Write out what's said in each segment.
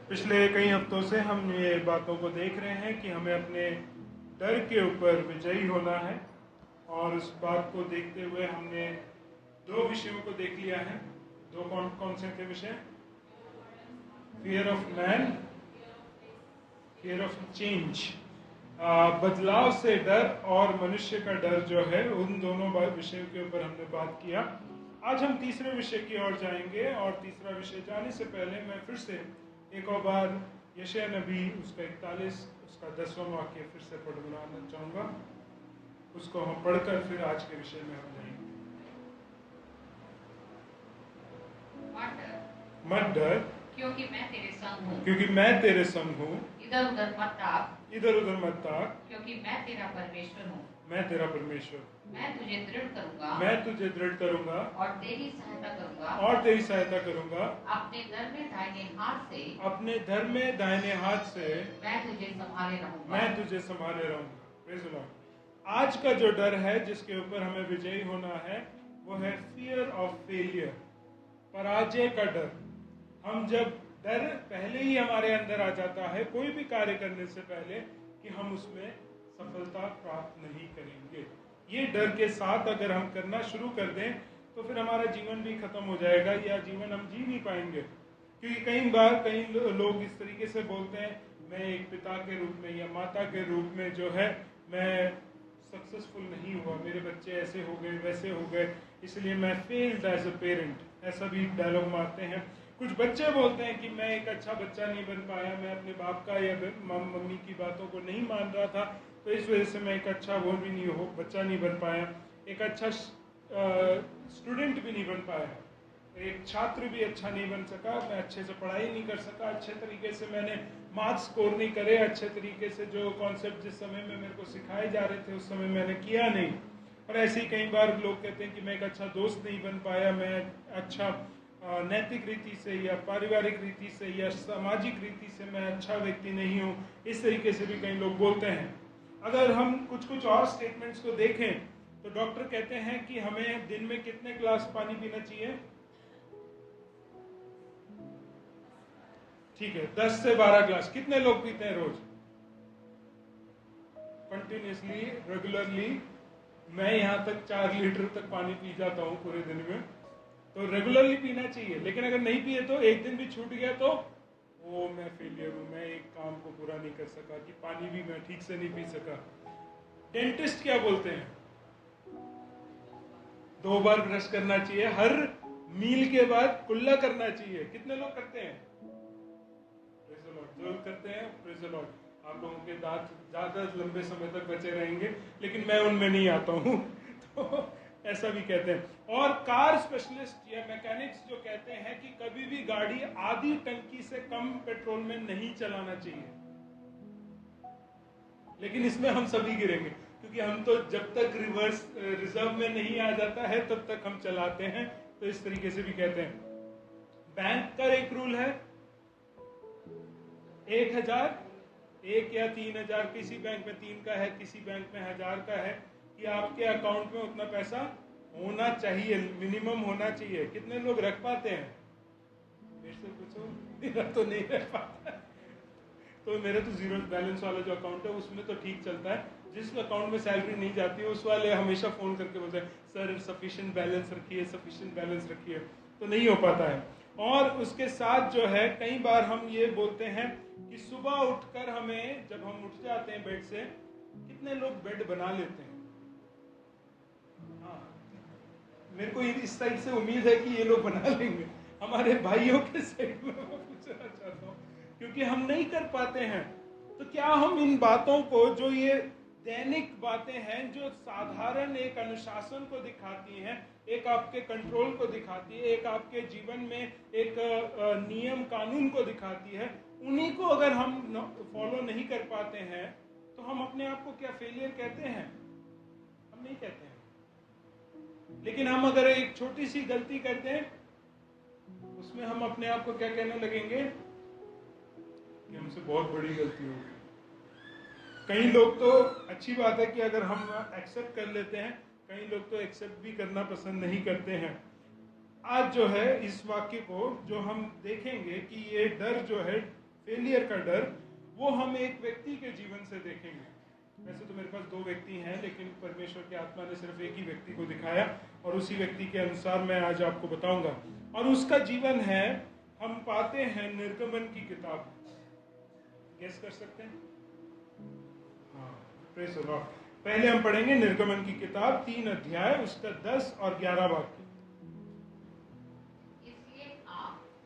पिछले कई हफ्तों से हम ये बातों को देख रहे हैं कि हमें अपने डर के ऊपर विजयी होना है। और उस बात को देखते हुए हमने दो विषयों को देख लिया है। दो कौन कौन से थे विषय? Fear of man, fear of change, बदलाव से डर और मनुष्य का डर जो है, उन दोनों विषयों के ऊपर हमने बात किया। आज हम तीसरे विषय की ओर जाएंगे और तीसरा विषय जाने से पहले मैं फिर से एक और बार यशायाह नबी उसका 41 उसका 10वां वाक्य फिर से पढ़ बुलाना चाहूँगा। उसको हम पढ़कर फिर आज के विषय में हम जाएंगे। मत डर, क्योंकि मैं तेरे संग हूँ। क्योंकि मैं तेरे संग हूँ। इधर उधर मत ताक, इधर उधर मत ताक, क्योंकि मैं तेरा परमेश्वर हूँ। मैं तेरा परमेश्वर, मैं तुझे दृढ़ करूँगा, मैं तुझे दृढ़ करूँगा और तेरी सहायता करूँगा, और तेरी सहायता करूँगा। अपने दर में दाहिने हाथ से, अपने धर में दाहिने हाथ से मैं तुझे संभाले रहूँगा। मैं तुझे संभाले रहूँगा। Praise the Lord. आज का जो डर है जिसके ऊपर हमें विजयी होना है वो है फियर ऑफ फेलियर, पराजय का डर। हम जब डर पहले ही हमारे अंदर आ जाता है कोई भी कार्य करने से पहले कि हम उसमें सफलता प्राप्त नहीं करेंगे, ये डर के साथ अगर हम करना शुरू कर दें तो फिर हमारा जीवन भी खत्म हो जाएगा या जीवन हम जी नहीं पाएंगे। क्योंकि कई बार कई लोग इस तरीके से बोलते हैं, मैं एक पिता के रूप में या माता के रूप में जो है मैं सक्सेसफुल नहीं हुआ, मेरे बच्चे ऐसे हो गए वैसे हो गए, इसलिए मैं फेल्ड एज अ पेरेंट, ऐसा भी डायलॉग मारते हैं। कुछ बच्चे बोलते हैं कि मैं एक अच्छा बच्चा नहीं बन पाया, मैं अपने बाप का या मम्मी की बातों को नहीं मान रहा था, तो इस वजह से मैं एक अच्छा वो भी नहीं हो बच्चा नहीं बन पाया, एक अच्छा स्टूडेंट भी नहीं बन पाया, एक छात्र भी अच्छा नहीं बन सका, मैं अच्छे से पढ़ाई नहीं कर सका, अच्छे तरीके से मैंने मार्क्स स्कोर नहीं करे, अच्छे तरीके से जो कॉन्सेप्ट जिस समय में मेरे को सिखाए जा रहे थे उस समय मैंने किया नहीं। और ऐसे ही कई बार लोग कहते हैं कि मैं एक अच्छा दोस्त नहीं बन पाया, मैं अच्छा नैतिक रीति से या पारिवारिक रीति से या सामाजिक रीति से मैं अच्छा व्यक्ति नहीं हूँ। इस तरीके से भी कई लोग बोलते हैं। अगर हम कुछ कुछ और स्टेटमेंट्स को देखें तो डॉक्टर कहते हैं कि हमें दिन में कितने ग्लास पानी पीना चाहिए? ठीक है, 10 से 12 ग्लास। कितने लोग पीते हैं रोज कंटिन्यूसली रेगुलरली? मैं यहाँ तक 4 लीटर तक पानी पी जाता हूँ पूरे दिन में। तो रेगुलरली पीना चाहिए, लेकिन अगर नहीं पिए तो एक दिन भी छूट गया तो वो मैं फेलियर हूँ, मैं एक काम को पूरा नहीं कर सका, कि पानी भी मैं ठीक से नहीं पी सका। डेंटिस्ट क्या बोलते हैं? 2 बार ब्रश करना चाहिए, हर मील के बाद कुल्ला करना चाहिए। कितने लोग करते हैं? जरूर करते हैं। Praise the Lord. आप लोगों के दांत ज्यादा लंबे समय तक बचे रहेंगे, लेकिन मैं उनमें नहीं आता हूँ तो ऐसा भी कहते हैं। और कार स्पेशलिस्ट या मैकेनिक्स जो कहते हैं कि कभी भी गाड़ी आधी टंकी से कम पेट्रोल में नहीं चलाना चाहिए। लेकिन इसमें हम सभी गिरेंगे, क्योंकि हम तो जब तक रिवर्स रिजर्व में नहीं आ जाता है तब तक हम चलाते हैं। तो इस तरीके से भी कहते हैं। बैंक का एक रूल है, 1000, 1 या 3000, किसी बैंक में 3 का है, किसी बैंक में 1000 का है, कि आपके अकाउंट में उतना पैसा होना चाहिए, मिनिमम होना चाहिए। कितने लोग रख पाते हैं? मेरे से पूछो, मेरा तो नहीं रख पाता। तो मेरा तो जीरो बैलेंस वाला जो अकाउंट है उसमें तो ठीक चलता है। जिस अकाउंट में सैलरी नहीं जाती है उस वाले हमेशा फोन करके बोलते हैं, सर सफिशिएंट बैलेंस रखिए, सफिशिएंट बैलेंस रखिए, तो नहीं हो पाता है। और उसके साथ जो है कई बार हम ये बोलते हैं कि सुबह उठकर हमें, जब हम उठ जाते हैं बेड से, कितने लोग बेड बना लेते हैं? हाँ, मेरे को इस साइड से उम्मीद है कि ये लोग बना लेंगे। हमारे भाइयों के साइड में मैं पूछना चाहता हूँ, क्योंकि हम नहीं कर पाते हैं। तो क्या हम इन बातों को, जो ये दैनिक बातें हैं, जो साधारण एक अनुशासन को दिखाती हैं, एक आपके कंट्रोल को दिखाती है, एक आपके जीवन में एक नियम कानून को दिखाती है, उन्हीं को अगर हम फॉलो नहीं कर पाते हैं तो हम अपने आप को क्या फेलियर कहते हैं? हम नहीं कहते हैं। लेकिन हम अगर एक छोटी सी गलती करते हैं उसमें हम अपने आप को क्या कहने लगेंगे? कि हमसे बहुत बड़ी गलती हो गई। कई लोग तो, अच्छी बात है कि अगर हम एक्सेप्ट कर लेते हैं, कई लोग तो एक्सेप्ट भी करना पसंद नहीं करते हैं। आज जो है इस वाक्य को जो हम देखेंगे कि ये डर जो है, फेलियर का डर, वो हम एक व्यक्ति के जीवन से देखेंगे। वैसे तो मेरे पास 2 व्यक्ति हैं, लेकिन परमेश्वर की आत्मा ने सिर्फ एक ही व्यक्ति को दिखाया और उसी व्यक्ति के अनुसार मैं आज आपको बताऊंगा। और उसका जीवन है, हम पाते हैं निर्गमन की किताब। गेस कर सकते हैं? हाँ, प्रेज़ द लॉर्ड। पहले हम पढ़ेंगे निर्गमन की किताब 3 अध्याय, उसका 10 और 11 वाक्य। इसलिए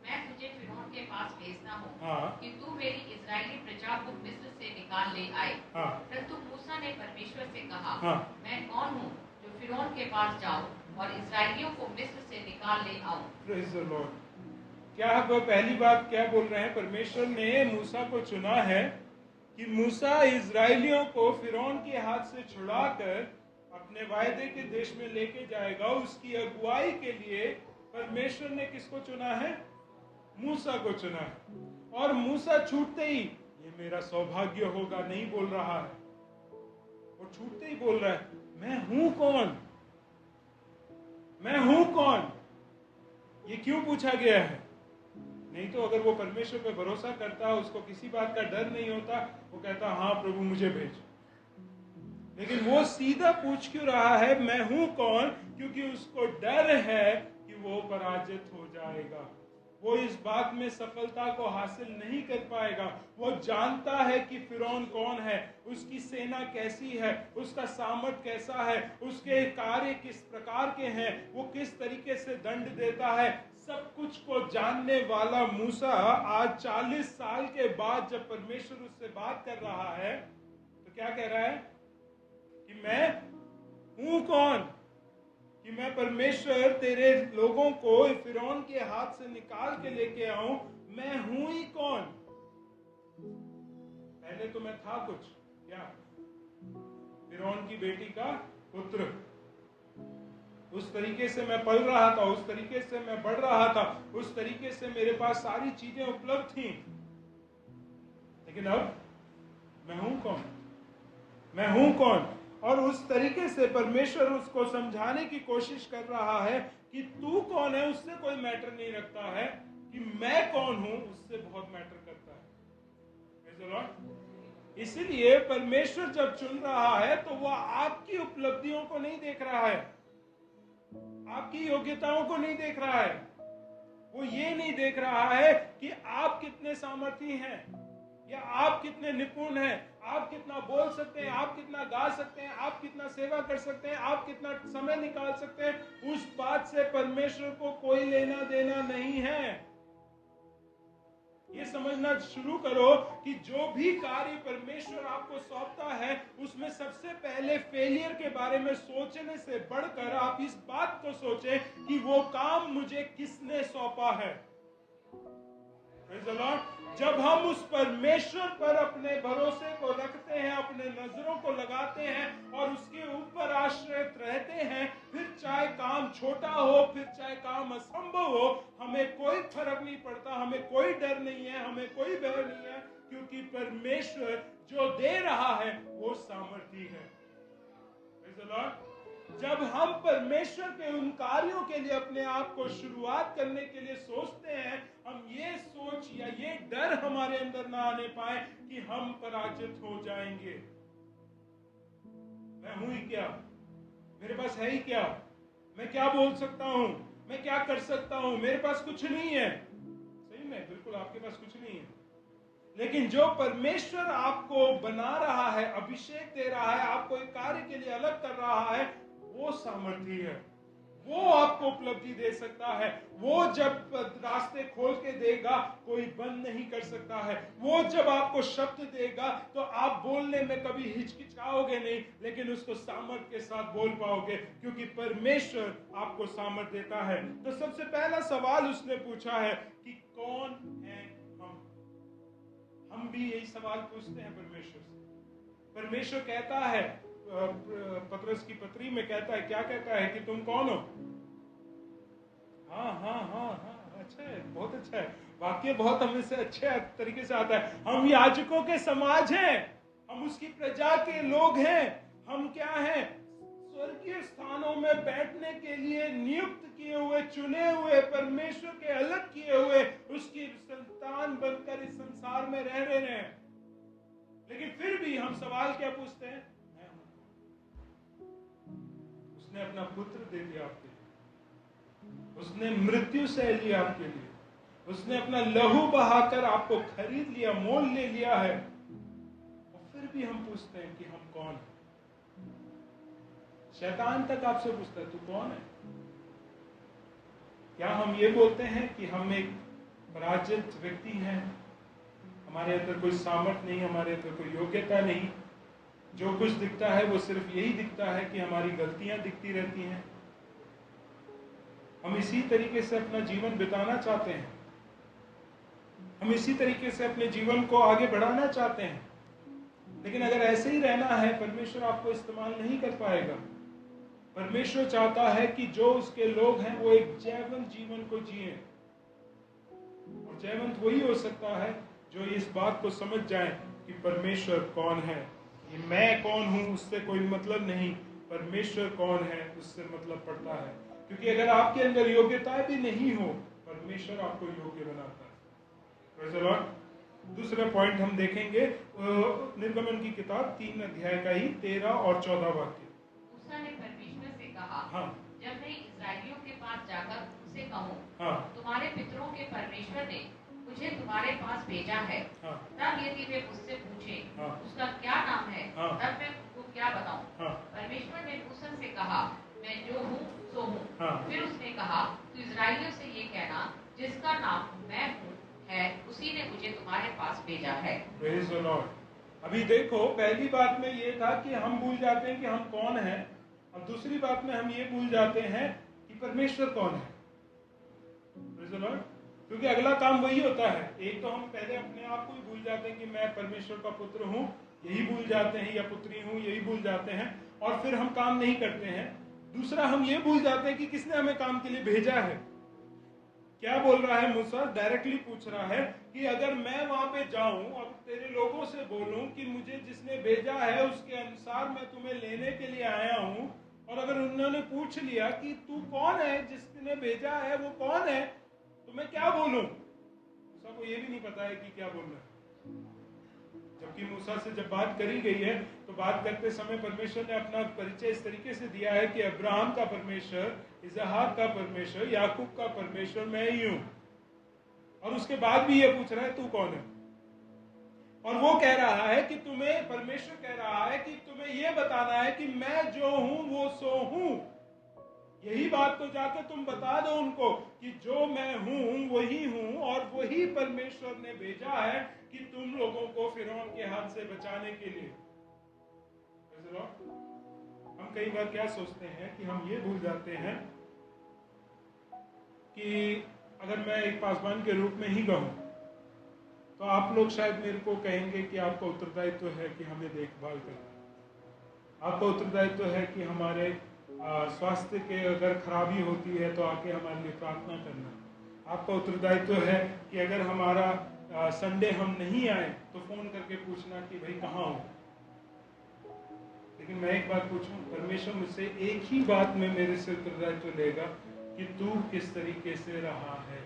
मैं तुझे फिरौन के पास भेजता हूँ हाँ। कि तू मेरी इजरायली प्रजा को मिस्र से निकाल ले आए। हाँ। परंतु मूसा ने परमेश्वर से कहा, हाँ। मैं कौन हूँ जो फिरौन के पास जाऊँ और इजरायलियों को मिस्र से निकाल ले आऊँ। Praise the Lord. क्या वो पहली बात क्या बोल रहे हैं? परमेश्वर ने मूसा को चुना है कि मूसा इजरायलियों को फिरौन के हाथ से छुड़ाकर अपने वायदे के देश में लेके जाएगा। उसकी अगुवाई के लिए परमेश्वर ने किसको चुना है? मूसा को चुना है। और मूसा छूटते ही ये मेरा सौभाग्य होगा नहीं बोल रहा है, वो छूटते ही बोल रहा है, मैं हूं कौन? मैं हूं कौन? ये क्यों पूछा गया है? नहीं तो अगर वो परमेश्वर पे भरोसा करता, उसको किसी बात का डर नहीं होता, वो कहता हाँ प्रभु मुझे भेज। लेकिन वो सीधा पूछ क्यों रहा है मैं हूं कौन? क्योंकि उसको डर है कि वो पराजित हो जाएगा, वो इस बात में सफलता को हासिल नहीं कर पाएगा। वो जानता है कि फिरौन कौन है, उसकी सेना कैसी है, उसका सामर्थ कैसा है, उसके कार्य किस प्रकार के हैं, वो किस तरीके से दंड देता है, सब कुछ को जानने वाला मूसा आज 40 साल के बाद जब परमेश्वर उससे बात कर रहा है तो क्या कह रहा है कि मैं हूं कौन? कि मैं परमेश्वर तेरे लोगों को फिरौन के हाथ से निकाल के लेके आऊं, मैं हूं ही कौन? पहले तो मैं था कुछ, क्या? फिरौन की बेटी का पुत्र। उस तरीके से मैं पल रहा था, उस तरीके से मैं बढ़ रहा था, उस तरीके से मेरे पास सारी चीजें उपलब्ध थी। लेकिन अब मैं हूं कौन? मैं हूं कौन? और उस तरीके से परमेश्वर उसको समझाने की कोशिश कर रहा है कि तू कौन है उससे कोई मैटर नहीं रखता है, कि मैं कौन हूं उससे बहुत मैटर करता है। इसलिए परमेश्वर जब चुन रहा है तो वह आपकी उपलब्धियों को नहीं देख रहा है, आपकी योग्यताओं को नहीं देख रहा है, वो ये नहीं देख रहा है कि आप कितने सामर्थी हैं या आप कितने निपुण हैं, आप कितना बोल सकते हैं, आप कितना गा सकते हैं, आप कितना सेवा कर सकते हैं, आप कितना समय निकाल सकते हैं। उस बात से परमेश्वर को कोई लेना देना नहीं है। ये समझना शुरू करो कि जो भी कार्य परमेश्वर आपको सौंपता है उसमें सबसे पहले फेलियर के बारे में सोचने से बढ़कर आप इस बात को सोचें कि वो काम मुझे किसने सौंपा है। जब हम उस परमेश्वर पर अपने भरोसे को रखते हैं, अपने नजरों को लगाते हैं और उसके ऊपर आश्रित रहते हैं, फिर चाहे काम छोटा हो, फिर चाहे काम असंभव हो, हमें कोई फर्क नहीं पड़ता, हमें कोई डर नहीं है, हमें कोई भय नहीं है, क्योंकि परमेश्वर जो दे रहा है वो सामर्थी है। जब हम परमेश्वर के उन कार्यों के लिए अपने आप को शुरुआत करने के लिए सोचते हैं, हम ये सोच या ये डर हमारे अंदर ना आने पाए कि हम पराजित हो जाएंगे। मैं हूं ही क्या? मेरे पास है ही क्या? मैं क्या बोल सकता हूं? मैं क्या कर सकता हूं? मेरे पास कुछ नहीं है। सही में, बिल्कुल आपके पास कुछ नहीं है। लेकिन जो परमेश्वर आपको बना रहा है, अभिषेक दे रहा है, आपको एक कार्य के लिए अलग कर रहा है, वो सामर्थी है, वो आपको उपलब्धि दे सकता है। वो जब रास्ते खोल के देगा कोई बंद नहीं कर सकता है। वो जब आपको शब्द देगा तो आप बोलने में कभी हिचकिचाओगे नहीं, लेकिन उसको सामर्थ के साथ बोल पाओगे, क्योंकि परमेश्वर आपको सामर्थ देता है। तो सबसे पहला सवाल उसने पूछा है कि कौन है हम भी यही सवाल पूछते हैं परमेश्वर से। परमेश्वर कहता है, पतरस की पत्री में कहता है, क्या कहता है कि तुम कौन हो? हाँ हाँ हाँ हाँ, अच्छा है, बहुत अच्छा है, वाक्य बहुत हमें से अच्छे तरीके से आता है। हम याजकों के समाज हैं, हम उसकी प्रजा के लोग हैं। हम क्या हैं? स्वर्गीय स्थानों में बैठने के लिए नियुक्त किए हुए, चुने हुए, परमेश्वर के अलग किए हुए उसकी संतान बनकर इस संसार में रह रहे हैं। लेकिन फिर भी हम सवाल क्या पूछते हैं? मैं हूं। उसने अपना पुत्र दे दिया आपके लिए, उसने मृत्यु सह लिया आपके लिए, उसने अपना लहू बहाकर आपको खरीद लिया, मोल ले लिया है। और फिर भी हम पूछते हैं कि हम कौन हैं? शैतान तक आपसे पूछता है, तू कौन है? क्या हम ये बोलते हैं कि हम एक पराजित व्यक्ति हैं, हमारे अंदर कोई सामर्थ्य नहीं, हमारे अंदर कोई योग्यता नहीं, जो कुछ दिखता है वो सिर्फ यही दिखता है कि हमारी गलतियां दिखती रहती हैं? हम इसी तरीके से अपना जीवन बिताना चाहते हैं, हम इसी तरीके से अपने जीवन को आगे बढ़ाना चाहते हैं। लेकिन अगर ऐसे ही रहना है, परमेश्वर आपको इस्तेमाल नहीं कर पाएगा। परमेश्वर चाहता है कि जो उसके लोग हैं वो एक जयवंत जीवन को जिए, और जयवंत वही हो सकता है जो इस बात को समझ जाए कि परमेश्वर कौन है। ये मैं कौन हूं उससे कोई मतलब नहीं, परमेश्वर कौन है उससे मतलब पड़ता है। क्योंकि अगर आपके अंदर योग्यता भी नहीं हो, परमेश्वर आपको योग्य बनाता है। Praise the Lord। दूसरा पॉइंट हम देखेंगे निर्गमन की किताब 3 अध्याय का ही 13 और 14 वाक्य। मूसा ने परमेश्वर से कहा, हाँ, जब मैं इस्राएलियों के पास जाकर उनसे कहूँ, हाँ, तुम्हारे पितरों के परमेश्वर ने मुझे तुम्हारे पास भेजा है, हाँ, तब यदि वे मुझसे पूछे हाँ, उसका क्या नाम है, हाँ, तब मैं उनको क्या बताऊं? हाँ, परमेश्वर ने मूसा से कहा, मैं जो हूँ सो हूँ। हाँ। फिर उसने कहा, तू इस्राएलियों से ये कहना, जिसका नाम मैं हूँ है, उसी ने मुझे तुम्हारे पास भेजा है। Praise the Lord। अभी देखो, पहली बात में ये था कि हम भूल जाते हैं कि हम कौन हैं, और दूसरी बात में हम ये भूल जाते हैं कि परमेश्वर कौन है। Praise the Lord। क्योंकि अगला काम वही होता है। एक तो हम पहले अपने आप को ही भूल जाते हैं कि मैं परमेश्वर का पुत्र हूँ, यही भूल जाते हैं, या पुत्री हूँ, यही भूल जाते हैं, और फिर हम काम नहीं करते हैं। दूसरा, हम ये भूल जाते हैं कि किसने हमें काम के लिए भेजा है। क्या बोल रहा है मूसा? डायरेक्टली पूछ रहा है कि अगर मैं वहां पे जाऊं और तेरे लोगों से बोलूं कि मुझे जिसने भेजा है उसके अनुसार मैं तुम्हें लेने के लिए आया हूं, और अगर उन्होंने पूछ लिया कि तू कौन है, जिसने भेजा है वो कौन है, तो मैं क्या बोलूं? मूसा को ये भी नहीं पता है कि क्या बोलना है। जबकि मूसा से जब बात करी गई है तो बात करते समय परमेश्वर ने अपना परिचय इस तरीके से दिया है कि अब्राहम का परमेश्वर, इसहाक का परमेश्वर, याकूब का परमेश्वर मैं ही हूं। और उसके बाद भी ये पूछ रहा है तू कौन है। और वो कह रहा है कि तुम्हें, परमेश्वर कह रहा है कि तुम्हें ये बताना है कि मैं जो हूं वो सो हूं। यही बात तो जाके तुम बता दो उनको कि जो मैं हूं वही हूं, और वही परमेश्वर ने भेजा है कि तुम लोगों को फिरौन के हाथ से बचाने के लिए। हम कई बार क्या सोचते हैं कि हम ये भूल जाते हैं कि अगर मैं एक पासवान के रूप में ही कहूं तो आप लोग शायद मेरे को कहेंगे कि आपका उत्तरदायित्व है कि हमें देखभाल करना, आपका उत्तरदायित्व है कि हमारे स्वास्थ्य के अगर खराबी होती है तो आके हमारे लिए प्रार्थना करना, आपका उत्तरदायित्व है कि अगर हमारा संडे हम नहीं आए तो फोन करके पूछना कि भाई कहाँ हो। लेकिन मैं एक बात पूछूं, परमेश्वर मुझसे एक ही बात में मेरे से उत्तरदायित्व लेगा कि तू किस तरीके से रहा है,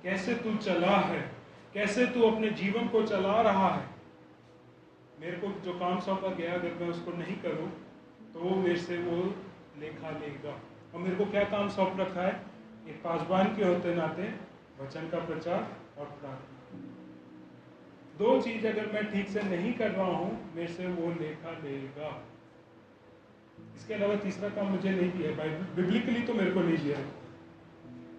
कैसे तू चला है, कैसे तू अपने जीवन को चला रहा है। मेरे को जो काम सौंपा गया अगर मैं उसको नहीं करूं तो वो मेरे से वो लेखा लेगा। और मेरे को क्या काम सौंप रखा है? एक पासवान के होते नाते वचन का प्रचार और प्रार्थना। दो चीज अगर मैं ठीक से नहीं कर रहा हूं मेरे से वो लेखा लेगा। इसके अलावा तीसरा काम मुझे नहीं दिया है, बिब्लिकली तो मेरे को नहीं दिया है।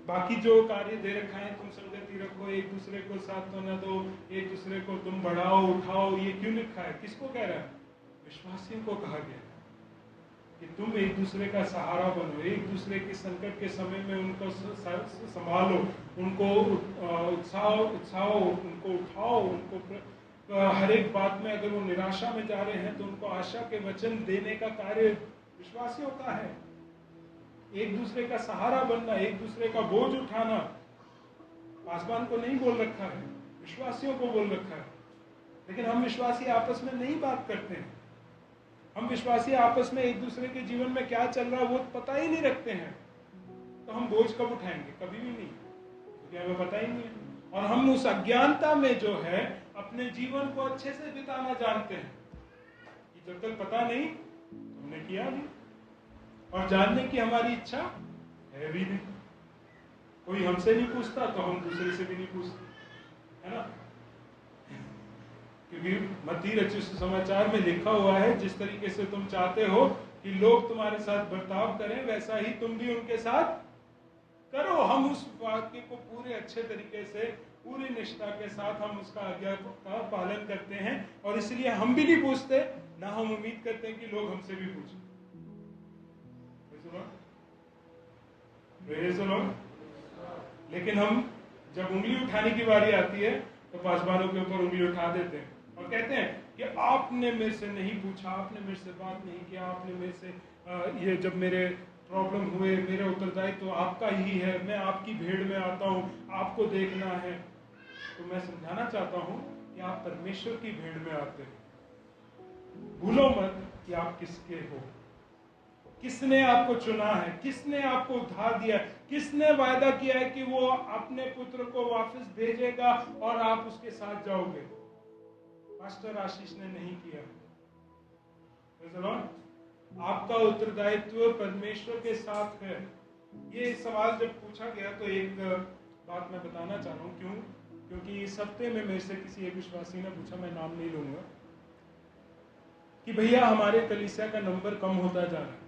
बाकी जो कार्य दे रखा है, तुम संगति रखो, एक दूसरे को साथ तो न दो, एक दूसरे को तुम बढ़ाओ उठाओ, ये क्यों लिखा है? किसको कह रहा है? विश्वासियों को कहा गया कि तुम एक दूसरे का सहारा बनो, एक दूसरे के संकट के समय में उनको संभालो, उनको उत्साह उनको उठाओ, उनको हर एक बात में अगर वो निराशा में जा रहे हैं तो उनको आशा के वचन देने का कार्य विश्वासियों का है। एक दूसरे का सहारा बनना, एक दूसरे का बोझ उठाना पासवान को नहीं बोल रखा है, विश्वासियों को बोल रखा है। लेकिन हम विश्वासी आपस में नहीं बात करते हैं। हम विश्वासी आपस में एक दूसरे के जीवन में क्या चल रहा है वो पता ही नहीं रखते हैं, तो हम बोझ कब उठाएंगे? कभी भी नहीं, क्योंकि हमें पता ही नहीं है। और हम उस अज्ञानता में जो है अपने जीवन को अच्छे से बिताना जानते हैं कि जब तक पता नहीं तो हमने किया नहीं, और जानने की हमारी इच्छा है भी नहीं। कोई हमसे नहीं पूछता तो हम दूसरे से भी नहीं पूछते, है ना? क्योंकि मत्ती रचित सुसमाचार में लिखा हुआ है, जिस तरीके से तुम चाहते हो कि लोग तुम्हारे साथ बर्ताव करें वैसा ही तुम भी उनके साथ करो। हम उस वाक्य को पूरे अच्छे तरीके से, पूरी निष्ठा के साथ हम उसका आज्ञा का पालन करते हैं, और इसलिए हम भी नहीं पूछते, ना हम उम्मीद करते हैं कि लोग हमसे भी पूछें। लेकिन हम जब उंगली उठाने की बारी आती है तो पासवानों के ऊपर उंगली उठा देते हैं और कहते हैं कि आपने मेरे से नहीं पूछा, आपने मेरे से बात नहीं किया, आपने मेरे से ये जब मेरे प्रॉब्लम हुए, मेरा उत्तरदायित्व तो आपका ही है, मैं आपकी भीड़ में आता हूँ, आपको देखना है। तो मैं समझाना चाहता हूँ कि आप परमेश्वर की भीड़ में आते हैं। भूलो मत कि आप किसके हो, किसने आपको चुना है, किसने आपको उद्धार दिया, किसने वायदा किया है कि वो अपने पुत्र को वापस भेजेगा और आप उसके साथ जाओगे। मास्टर आशीष ने नहीं किया। आपका उत्तरदायित्व परमेश्वर के साथ है। ये सवाल जब पूछा गया तो एक बात मैं बताना चाह रहा हूँ। क्यों? क्योंकि इस हफ्ते में मेरे से किसी एक विश्वासी ने पूछा, मैं नाम नहीं लूंगा, कि भैया हमारे कलीसिया का नंबर कम होता जा रहा है,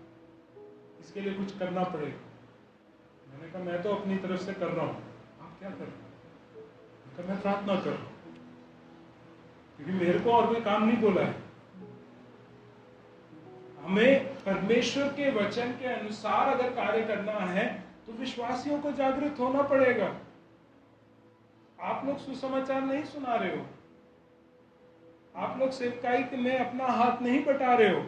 इसके लिए कुछ करना पड़ेगा। मैंने कहा मैं तो अपनी तरफ से कर रहा हूँ, आप क्या कर रहे हो? मैं प्रार्थना कर रहा हूँ, क्योंकि मेरे को और कोई काम नहीं बोला है। हमें परमेश्वर के वचन के अनुसार अगर कार्य करना है तो विश्वासियों को जागृत होना पड़ेगा। आप लोग सुसमाचार नहीं सुना रहे हो, आप लोग सेवकाई में अपना हाथ नहीं बटा रहे हो,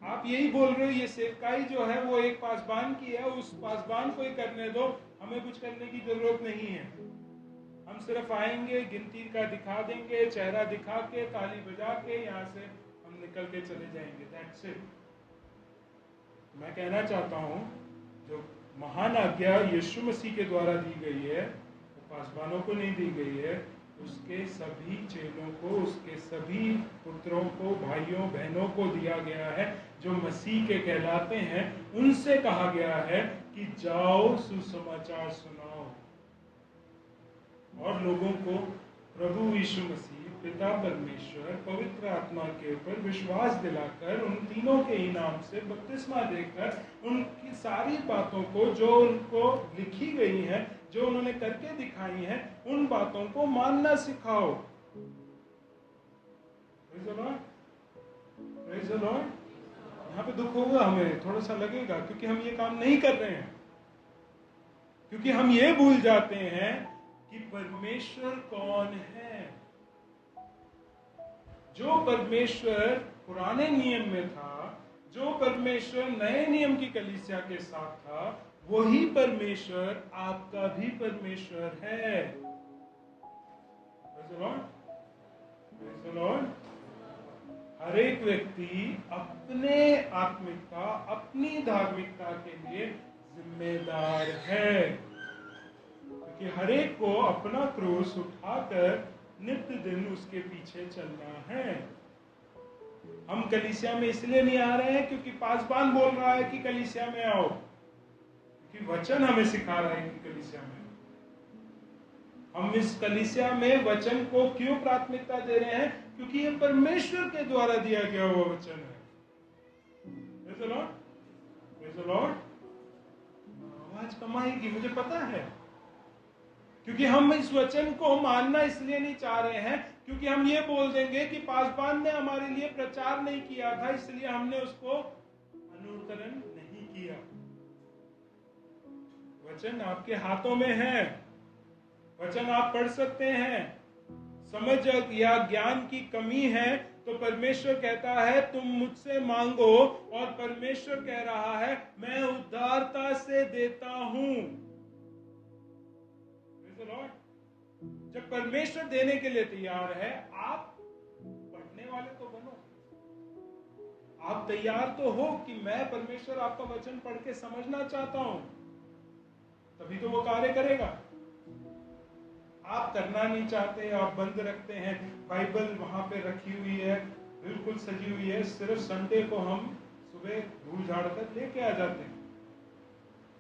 आप यही बोल रहे हो ये सेवकाई जो है वो एक पासबान की है, उस पासबान को ही करने दो, हमें कुछ करने की जरूरत नहीं है। हम सिर्फ आएंगे, गिनती का दिखा देंगे, चेहरा दिखा के, ताली बजा के यहाँ से हम निकल के चले जाएंगे, दैट्स इट। मैं कहना चाहता हूँ जो महान आज्ञा यीशु मसीह के द्वारा दी गई है वो पासबानों को नहीं दी गई है, उसके सभी चेलों को, उसके सभी पुत्रों को, भाइयों बहनों को दिया गया है जो मसीह के कहलाते हैं। उनसे कहा गया है कि जाओ सुसमाचार सुनाओ और लोगों को प्रभु यीशु मसीह, पिता परमेश्वर, पवित्र आत्मा के ऊपर विश्वास दिलाकर, उन तीनों के ही नाम से बपतिस्मा देकर, उनकी सारी बातों को जो उनको लिखी गई हैं, जो उन्होंने करके दिखाई हैं, उन बातों को मानना सिखाओ। Praise the Lord। यहाँ पे दुख होगा, हमें थोड़ा सा लगेगा, क्योंकि हम ये काम नहीं कर रहे हैं, क्योंकि हम ये भूल जाते हैं कि परमेश्वर कौन है। जो परमेश्वर पुराने नियम में था, जो परमेश्वर नए नियम की कलीसिया के साथ था, वही परमेश्वर आपका भी परमेश्वर है। Praise the Lord। हर एक व्यक्ति अपने आत्मिकता, अपनी धार्मिकता के लिए जिम्मेदार है, क्योंकि हर एक को अपना क्रूस उठाकर नित्य दिन उसके पीछे चलना है। हम कलीसिया में इसलिए नहीं आ रहे हैं क्योंकि पासबान बोल रहा है कि कलीसिया में आओ, क्योंकि वचन हमें सिखा रहा है कि कलीसिया में। हम इस कलीसिया में वचन को क्यों प्राथमिकता दे रहे हैं? क्योंकि ये परमेश्वर के द्वारा दिया गया हुआ वचन है। Praise the Lord। Praise the Lord। आवाज कम आएगी मुझे पता है, क्योंकि हम इस वचन को मानना इसलिए नहीं चाह रहे हैं क्योंकि हम ये बोल देंगे कि पासबान ने हमारे लिए प्रचार नहीं किया था, इसलिए हमने उसको अनुकरण नहीं किया। वचन आपके हाथों में है, वचन आप पढ़ सकते हैं। समझ या ज्ञान की कमी है तो परमेश्वर कहता है तुम मुझसे मांगो, और परमेश्वर कह रहा है मैं उदारता से देता हूं। जब परमेश्वर देने के लिए तैयार है, आप पढ़ने वाले तो बनो, आप तैयार तो हो कि मैं परमेश्वर आपका वचन पढ़ के समझना चाहता हूं, तभी तो वो कार्य करेगा। आप करना नहीं चाहते, आप बंद रखते हैं, बाइबल वहां पे रखी हुई है, बिल्कुल सजी हुई है, सिर्फ संडे को हम सुबह धूल झाड़ कर लेके आ जाते हैं।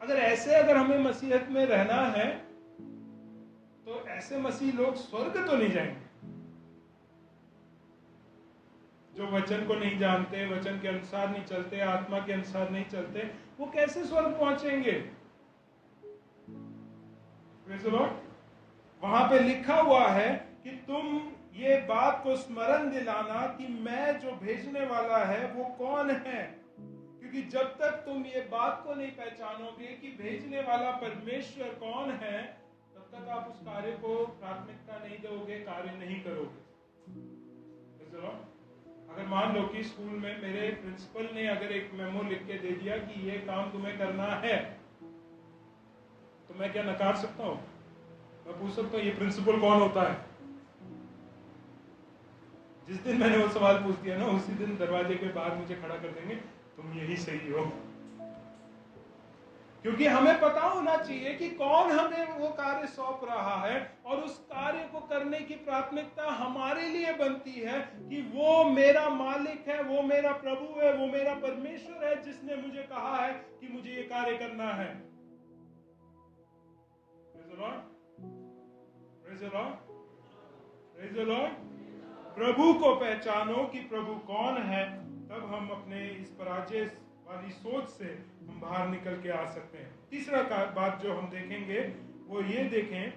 अगर हमें मसीहत में रहना है तो ऐसे मसीह लोग स्वर्ग तो नहीं जाएंगे। जो वचन को नहीं जानते, वचन के अनुसार नहीं चलते, आत्मा के अनुसार नहीं चलते, वो कैसे स्वर्ग पहुंचेंगे? वहां पे लिखा हुआ है कि तुम ये बात को स्मरण दिलाना कि मैं जो भेजने वाला है वो कौन है, क्योंकि जब तक तुम ये बात को नहीं पहचानोगे कि भेजने वाला परमेश्वर कौन है, तब तक आप उस कार्य को प्राथमिकता नहीं दोगे, कार्य नहीं करोगे। अगर मान लो कि स्कूल में मेरे प्रिंसिपल ने अगर एक मेमो लिख के दे दिया कि ये काम तुम्हें करना है, तो मैं क्या नकार सकता हूं? मैं पूछ सकता हूं ये प्रिंसिपल कौन होता है? जिस दिन मैंने वो सवाल पूछ दिया ना, उसी दिन दरवाजे के बाहर मुझे खड़ा कर देंगे, तुम यही सही हो। क्योंकि हमें पता होना चाहिए कि कौन हमें वो कार्य सौंप रहा है, और उस कार्य को करने की प्राथमिकता हमारे लिए बनती है कि वो मेरा मालिक है, वो मेरा प्रभु है, वो मेरा परमेश्वर है, जिसने मुझे कहा है कि मुझे ये कार्य करना है। Praise the Lord. Praise the Lord. प्रभु को पहचानो कि प्रभु कौन है, तब हम अपने इस पराजय वाली सोच से हम बाहर निकल के आ सकते हैं। तीसरा बात जो हम देखेंगे वो ये देखें,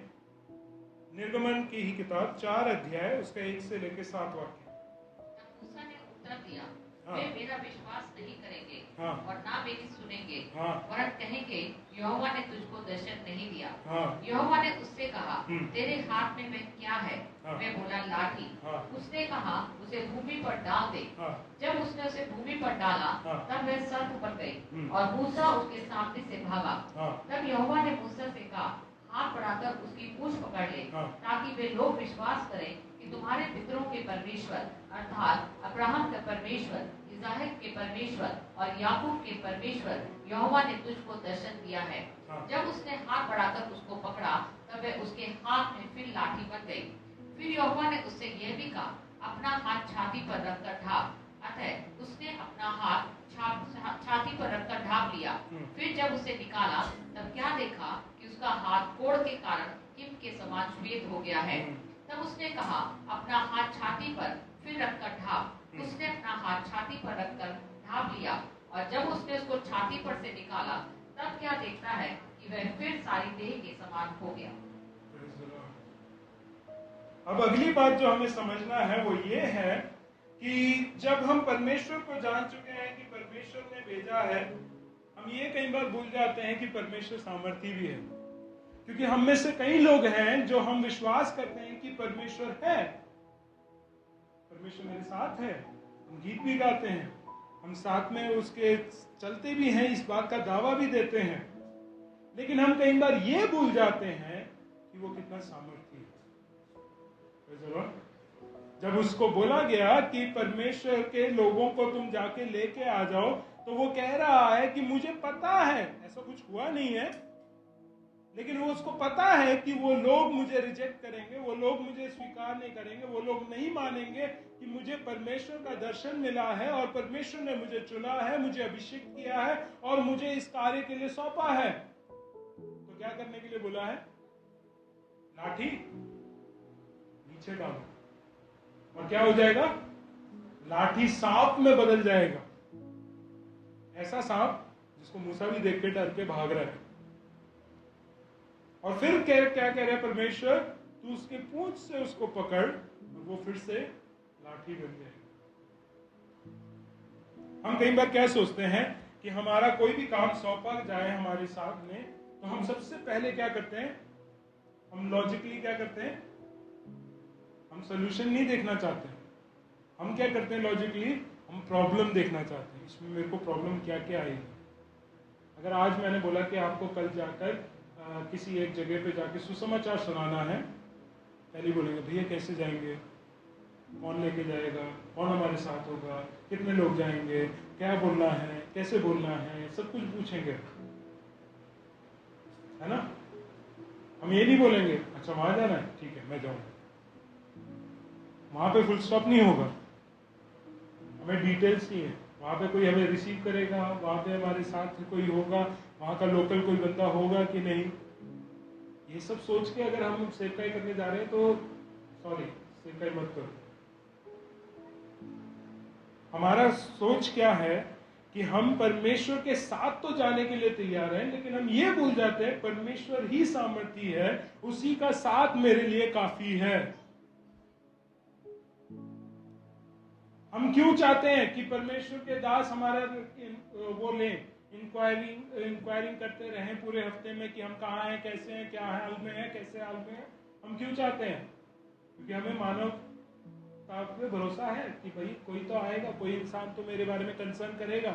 निर्गमन की ही किताब 4 अध्याय उसका 1 से लेकर 7 वाक्य। मूसा ने उत्तर दिया, हाँ। वे मेरा विश्वास नहीं करेंगे, हाँ। और ना मेरी सुनेंगे, हाँ। वरन कहेंगे यहोवा ने तुझको दर्शन नहीं दिया। हाँ। यहोवा ने उससे कहा, तेरे हाथ में वह क्या है? हाँ। वह बोला, लाठी। हाँ। उसने कहा, उसे भूमि पर डाल दे। हाँ। जब उसने उसे भूमि पर डाला, हाँ। तब वह सर्प पर गई, और मूसा उसके सामने से भागा। हाँ। तब यहोवा ने मूसा से कहा, हाथ बढ़ाकर उसकी पूंछ पकड़ ले, हाँ। ताकि वे लोग विश्वास करें कि तुम्हारे पितरों के परमेश्वर अर्थात अब्राहम का परमेश्वर, इसहाक के परमेश्वर और याकूब के परमेश्वर यहोवा ने तुझको दर्शन दिया है। हाँ। जब उसने हाथ बढ़ाकर उसको पकड़ा, तब वह उसके हाथ में फिर लाठी बन गई। फिर यहोवा ने उससे यह भी कहा, अपना हाथ छाती पर रखकर ढाप। अतः उसने अपना हाथ छाती पर रखकर ढाप लिया। फिर जब उसे निकाला, तब क्या देखा कि उसका हाथ कोढ़ के कारण हिम के समान श्वेत हो गया है। तब उसने कहा, अपना हाथ छाती पर फिर रखकर ढाप। उसने अपना हाथ छाती पर रखकर ढाप लिया, और जब उसने उसको छाती पर से निकाला, तब क्या देखता है कि वह फिर सारी देह के समान हो गया। अब अगली बात जो हमें समझना है वो ये है कि जब हम परमेश्वर को जान चुके हैं कि परमेश्वर ने भेजा है, हम ये कई बार भूल जाते हैं कि परमेश्वर सामर्थी भी है। क्योंकि हम में से कई लोग हैं जो हम विश्वास करते हैं कि परमेश्वर है, परमेश्वर मेरे साथ है, हम गीत भी गाते हैं, हम साथ में उसके चलते भी हैं, इस बात का दावा भी देते हैं, लेकिन हम कई बार ये भूल जाते हैं कि वो कितना सामर्थी है। जब उसको बोला गया कि परमेश्वर के लोगों को तुम जाके लेके आ जाओ, तो वो कह रहा है कि मुझे पता है ऐसा कुछ हुआ नहीं है, लेकिन वो उसको पता है कि वो लोग मुझे रिजेक्ट करेंगे, वो लोग मुझे स्वीकार नहीं करेंगे, वो लोग नहीं मानेंगे कि मुझे परमेश्वर का दर्शन मिला है और परमेश्वर ने मुझे चुना है, मुझे अभिषेक किया है और मुझे इस कार्य के लिए सौंपा है। तो क्या करने के लिए बोला है? लाठी नीचे डालो, और क्या हो जाएगा? लाठी सांप में बदल जाएगा। ऐसा सांप जिसको मूसा भी देख के डर के भाग रहा है। और फिर क्या कह रहे परमेश्वर? तू उसके पूंछ से उसको पकड़, और वो फिर से लाठी बन जाएगी। हम कई बार क्या सोचते हैं कि हमारा कोई भी काम सौंपा जाए हमारे सामने, तो हम सबसे पहले क्या करते हैं? हम लॉजिकली क्या करते हैं? हम सोल्यूशन नहीं देखना चाहते। हम क्या करते हैं लॉजिकली? हम प्रॉब्लम देखना चाहते हैं, इसमें मेरे को प्रॉब्लम क्या क्या आएगी। अगर आज मैंने बोला कि आपको कल जाकर किसी एक जगह पे जाके सुसमाचार सुनाना है, पहले बोलेंगे भैया कैसे जाएंगे? कौन लेके जाएगा, कौन हमारे साथ होगा, कितने लोग जाएंगे, क्या बोलना है, कैसे बोलना है, सब कुछ पूछेंगे, है ना। हम ये नहीं बोलेंगे अच्छा वहां जाना है, ठीक है मैं जाऊंगा, वहां पे फुल स्टॉप नहीं होगा। हमें डिटेल्स चाहिए, वहां पे कोई हमें रिसीव करेगा, वहां पे हमारे साथ कोई होगा, वहां का लोकल कोई बंदा होगा कि नहीं। ये सब सोच के अगर हम सेवकाई करने जा रहे हैं तो सॉरी, सेवकाई मत करो। हमारा सोच क्या है कि हम परमेश्वर के साथ तो जाने के लिए तैयार हैं, लेकिन हम ये भूल जाते हैं परमेश्वर ही सामर्थी है, उसी का साथ मेरे लिए काफी है। हम क्यों चाहते हैं कि परमेश्वर के दास हमारा वो लें, इंक्वायरिंग करते रहें पूरे हफ्ते में कि हम कहाँ हैं, कैसे हैं, क्या हाल में है, कैसे हाल में है। हम क्यों चाहते हैं? क्योंकि हमें मानवता पे भरोसा है कि भाई कोई तो आएगा, कोई इंसान तो मेरे बारे में कंसर्न करेगा।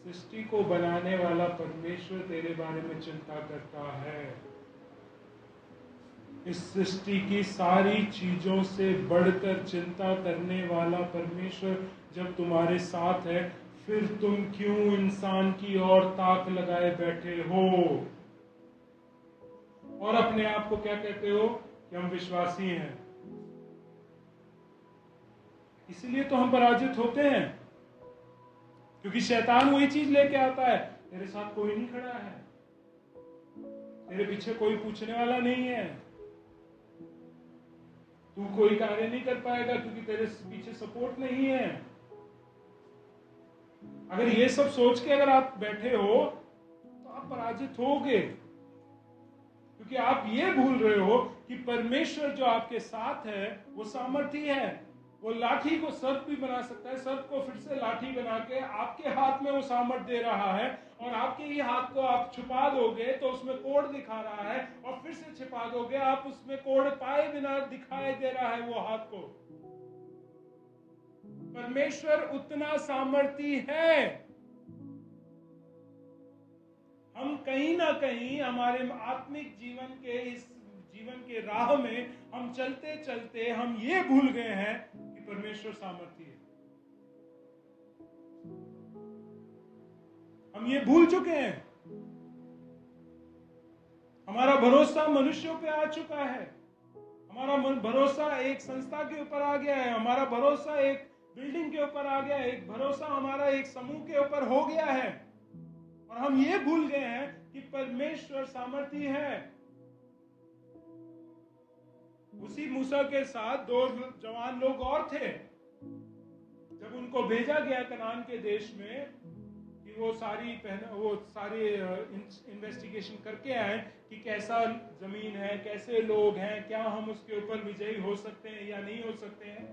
सृष्टि को बनाने वाला परमेश्वर तेरे बारे में चिंता करता है। इस सृष्टि की सारी चीजों से बढ़कर चिंता करने वाला परमेश्वर जब तुम्हारे साथ है, फिर तुम क्यों इंसान की ओर ताक लगाए बैठे हो और अपने आप को क्या कहते हो कि हम विश्वासी हैं। इसलिए तो हम पराजित होते हैं, क्योंकि शैतान वही चीज लेके आता है, तेरे साथ कोई नहीं खड़ा है, तेरे पीछे कोई पूछने वाला नहीं है, तू कोई कार्य नहीं कर पाएगा क्योंकि तेरे पीछे सपोर्ट नहीं है। अगर ये सब सोच के अगर आप बैठे हो तो आप पराजित होगे, क्योंकि आप ये भूल रहे हो कि परमेश्वर जो आपके साथ है वो सामर्थी है। वो लाठी को सर्प भी बना सकता है, सर्प को फिर से लाठी बना के आपके हाथ में वो सामर्थ दे रहा है, और आपके ही हाथ को आप छुपा दोगे तो उसमें कोड़ दिखा रहा है, और फिर से छिपा दोगे आप उसमें कोड़ पाए बिना दिखाई दे रहा है वो हाथ को। परमेश्वर उतना सामर्थी है। हम कहीं ना कहीं हमारे आत्मिक जीवन के इस जीवन के राह में हम चलते चलते हम ये भूल गए हैं कि परमेश्वर सामर्थी है। हम ये भूल चुके हैं। हमारा भरोसा मनुष्यों पे आ चुका है, हमारा भरोसा एक संस्था के ऊपर आ गया है, हमारा भरोसा एक बिल्डिंग के ऊपर आ गया है, एक भरोसा हमारा एक समूह के ऊपर हो गया है, और हम ये भूल गए हैं कि परमेश्वर सामर्थी है। उसी मूसा के साथ दो जवान लोग और थे, जब उनको भेजा गया कनान के देश में कि वो सारी इन्वेस्टिगेशन करके आए कि कैसा जमीन है, कैसे लोग हैं, क्या हम उसके ऊपर विजयी हो सकते हैं या नहीं हो सकते हैं।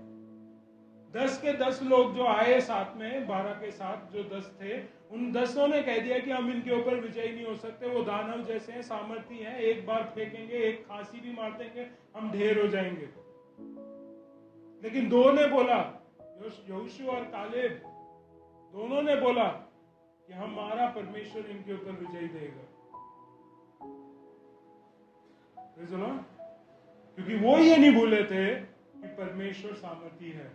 10 के 10 लोग जो आए साथ में, 12 के साथ जो 10 थे, उन 10 ने कह दिया कि हम इनके ऊपर विजयी नहीं हो सकते, वो दानव जैसे हैं, सामर्थी हैं, एक बार फेंकेंगे, एक खांसी भी मार देंगे, हम ढेर हो जाएंगे। लेकिन दो ने बोला, यहोशू और कालेब, दोनों ने बोला कि हमारा परमेश्वर इनके ऊपर विजयी देगा। क्योंकि वो ये नहीं भूले थे कि परमेश्वर सामर्थी है,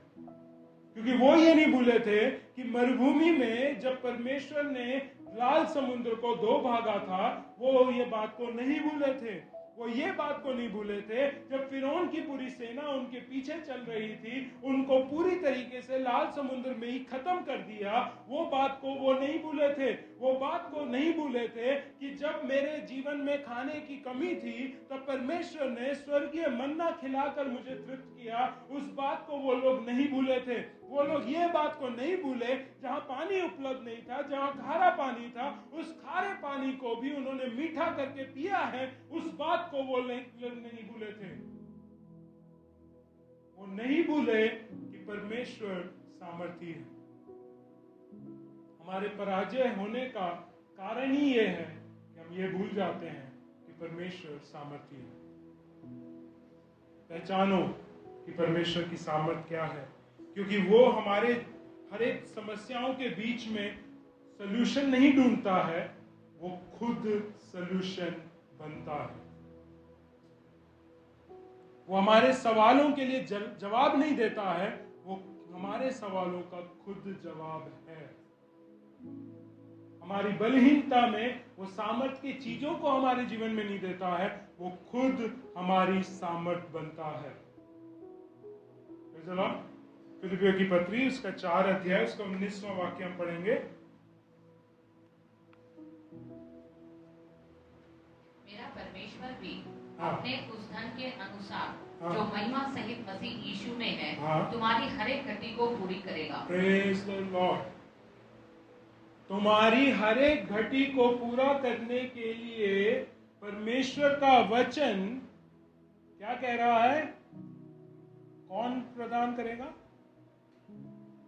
क्योंकि वो ये नहीं भूले थे कि मरुभूमि में जब परमेश्वर ने लाल समुद्र को 2 भागा था, वो ये बात को नहीं भूले थे। वो ये बात को नहीं भूले थे जब फिरौन की पूरी सेना उनके पीछे चल रही थी, उनको पूरी तरीके से लाल समुद्र में ही खत्म कर दिया, वो बात को वो नहीं भूले थे। वो बात को नहीं भूले थे कि जब मेरे जीवन में खाने की कमी थी तब परमेश्वर ने स्वर्गीय मन्ना खिलाकर मुझे तृप्त किया, उस बात को वो लोग नहीं भूले थे। वो लोग ये बात को नहीं भूले, जहां पानी उपलब्ध नहीं था, जहां खारा पानी था, उस खारे पानी को भी उन्होंने मीठा करके पिया है, उस बात को वो नहीं भूले थे। वो नहीं भूले कि परमेश्वर सामर्थी है। हमारे पराजय होने का कारण ही ये है कि हम ये भूल जाते हैं कि परमेश्वर सामर्थी है। पहचानो कि परमेश्वर की सामर्थ क्या है, क्योंकि वो हमारे हर एक समस्याओं के बीच में सलूशन नहीं ढूंढता है, वो खुद सलूशन बनता है। वो हमारे सवालों के लिए जवाब नहीं देता है, वो हमारे सवालों का खुद जवाब है। हमारी बलहीनता में वो सामर्थ की चीजों को हमारे जीवन में नहीं देता है, वो खुद हमारी सामर्थ बनता है। फिलिपियों की पत्री उसका 4 अध्याय उसका 19वां वाक्य हम पढ़ेंगे। मेरा परमेश्वर भी हाँ। अपने उस धन के अनुसार हाँ। जो महिमा सहित मसीह यीशु में है, हाँ। तुम्हारी हर एक घटी को पूरी करेगा। Praise the Lord. तुम्हारी हर एक घटी को पूरा करने के लिए परमेश्वर का वचन क्या कह रहा है? कौन प्रदान करेगा?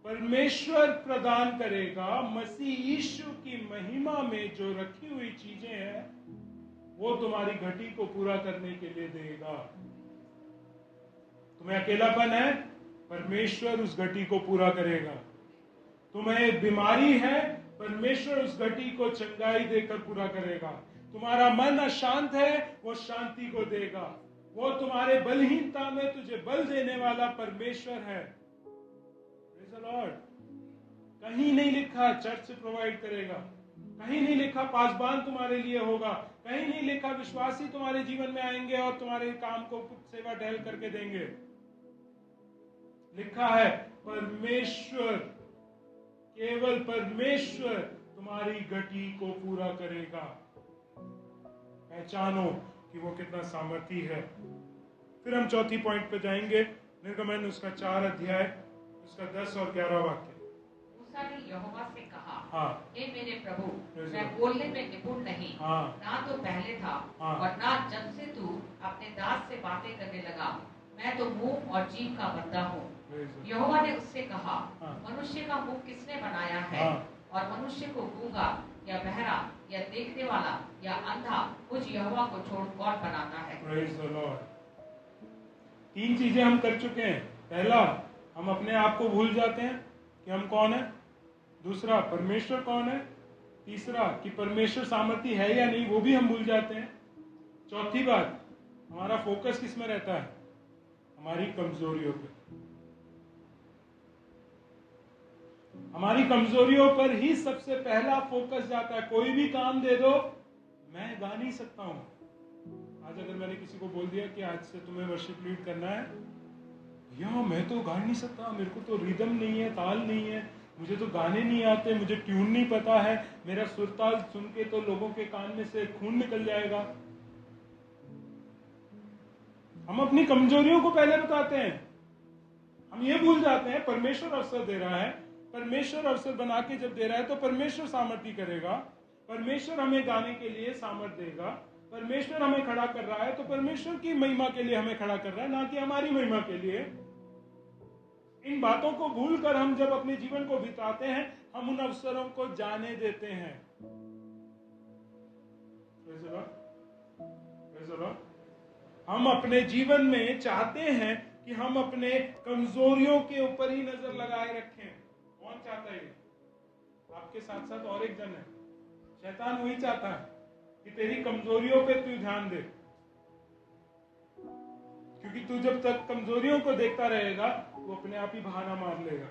परमेश्वर प्रदान करेगा। मसीह यीशु की महिमा में जो रखी हुई चीजें हैं वो तुम्हारी घटी को पूरा करने के लिए देगा। तुम्हें अकेलापन है, परमेश्वर उस घटी को पूरा करेगा। तुम्हें बीमारी है, परमेश्वर उस घटी को चंगाई देकर पूरा करेगा। तुम्हारा मन अशांत है, वो शांति को देगा। वो तुम्हारे बलहीनता में तुझे बल देने वाला परमेश्वर है। Praise the Lord. कहीं नहीं लिखा चर्च से प्रोवाइड करेगा, कहीं नहीं लिखा पासबान तुम्हारे लिए होगा, कहीं नहीं लिखा विश्वासी तुम्हारे जीवन में आएंगे और तुम्हारे काम को सेवा टहल करके देंगे। लिखा है परमेश्वर, केवल परमेश्वर तुम्हारी घटी को पूरा करेगा। पहचानो कि वो कितना सामर्थी है। फिर हम चौथी पॉइंट पे जाएंगे, निर्गमन उसका 4 अध्याय उसका 10 और 11 वाक्य। मूसा ने यहोवा से कहा, हाँ। हे मेरे प्रभु, मैं बोलने में निपुण नहीं, हाँ। ना तो पहले था, हाँ। और ना जब से तू अपने दास से बातें करने लगा। मैं तो मुंह और जीभ का बंदा हूँ। यहोवा ने उससे कहा, हाँ। मनुष्य का मुंह किसने बनाया है? हाँ। और मनुष्य को गूंगा या बहरा या देखने वाला या अंधा मुझ यहोवा को छोड़ कौन बनाता है? Praise the Lord। 3 चीजें हम कर चुके हैं। पहला, हम अपने आप को भूल जाते हैं कि हम कौन है। दूसरा, परमेश्वर कौन है। तीसरा, कि परमेश्वर सामर्थी है या नहीं, वो भी हम भूल जाते हैं। चौथी बात, हमारा फोकस किस में रहता है? हमारी कमजोरियों पे। हमारी कमजोरियों पर ही सबसे पहला फोकस जाता है। कोई भी काम दे दो, मैं गा नहीं सकता हूं। आज अगर मैंने किसी को बोल दिया कि आज से तुम्हें वर्शिप लीड करना है, भैया मैं तो गा नहीं सकता, मेरे को तो रिदम नहीं है, ताल नहीं है, मुझे तो गाने नहीं आते, मुझे ट्यून नहीं पता है, मेरा सुरताल सुन के तो लोगों के कान में से खून निकल जाएगा। हम अपनी कमजोरियों को पहले बताते हैं। हम ये भूल जाते हैं परमेश्वर अवसर दे रहा है। परमेश्वर अवसर बना के जब दे रहा है तो परमेश्वर सामर्थ्य करेगा। परमेश्वर हमें गाने के लिए सामर्थ्य देगा। परमेश्वर हमें खड़ा कर रहा है तो परमेश्वर की महिमा के लिए हमें खड़ा कर रहा है, ना कि हमारी महिमा के लिए। इन बातों को भूलकर हम जब अपने जीवन को बिताते हैं, हम उन अवसरों को जाने देते हैं। हम अपने जीवन में चाहते हैं कि हम अपने कमजोरियों के ऊपर ही नजर लगाए रखें। कौन चाहता है ये? आपके साथ साथ और एक जन है, शैतान वही चाहता है कि तेरी कमजोरियों पे तू ध्यान दे, क्योंकि तू जब तक कमजोरियों को देखता रहेगा वो अपने आप ही बहाना मार लेगा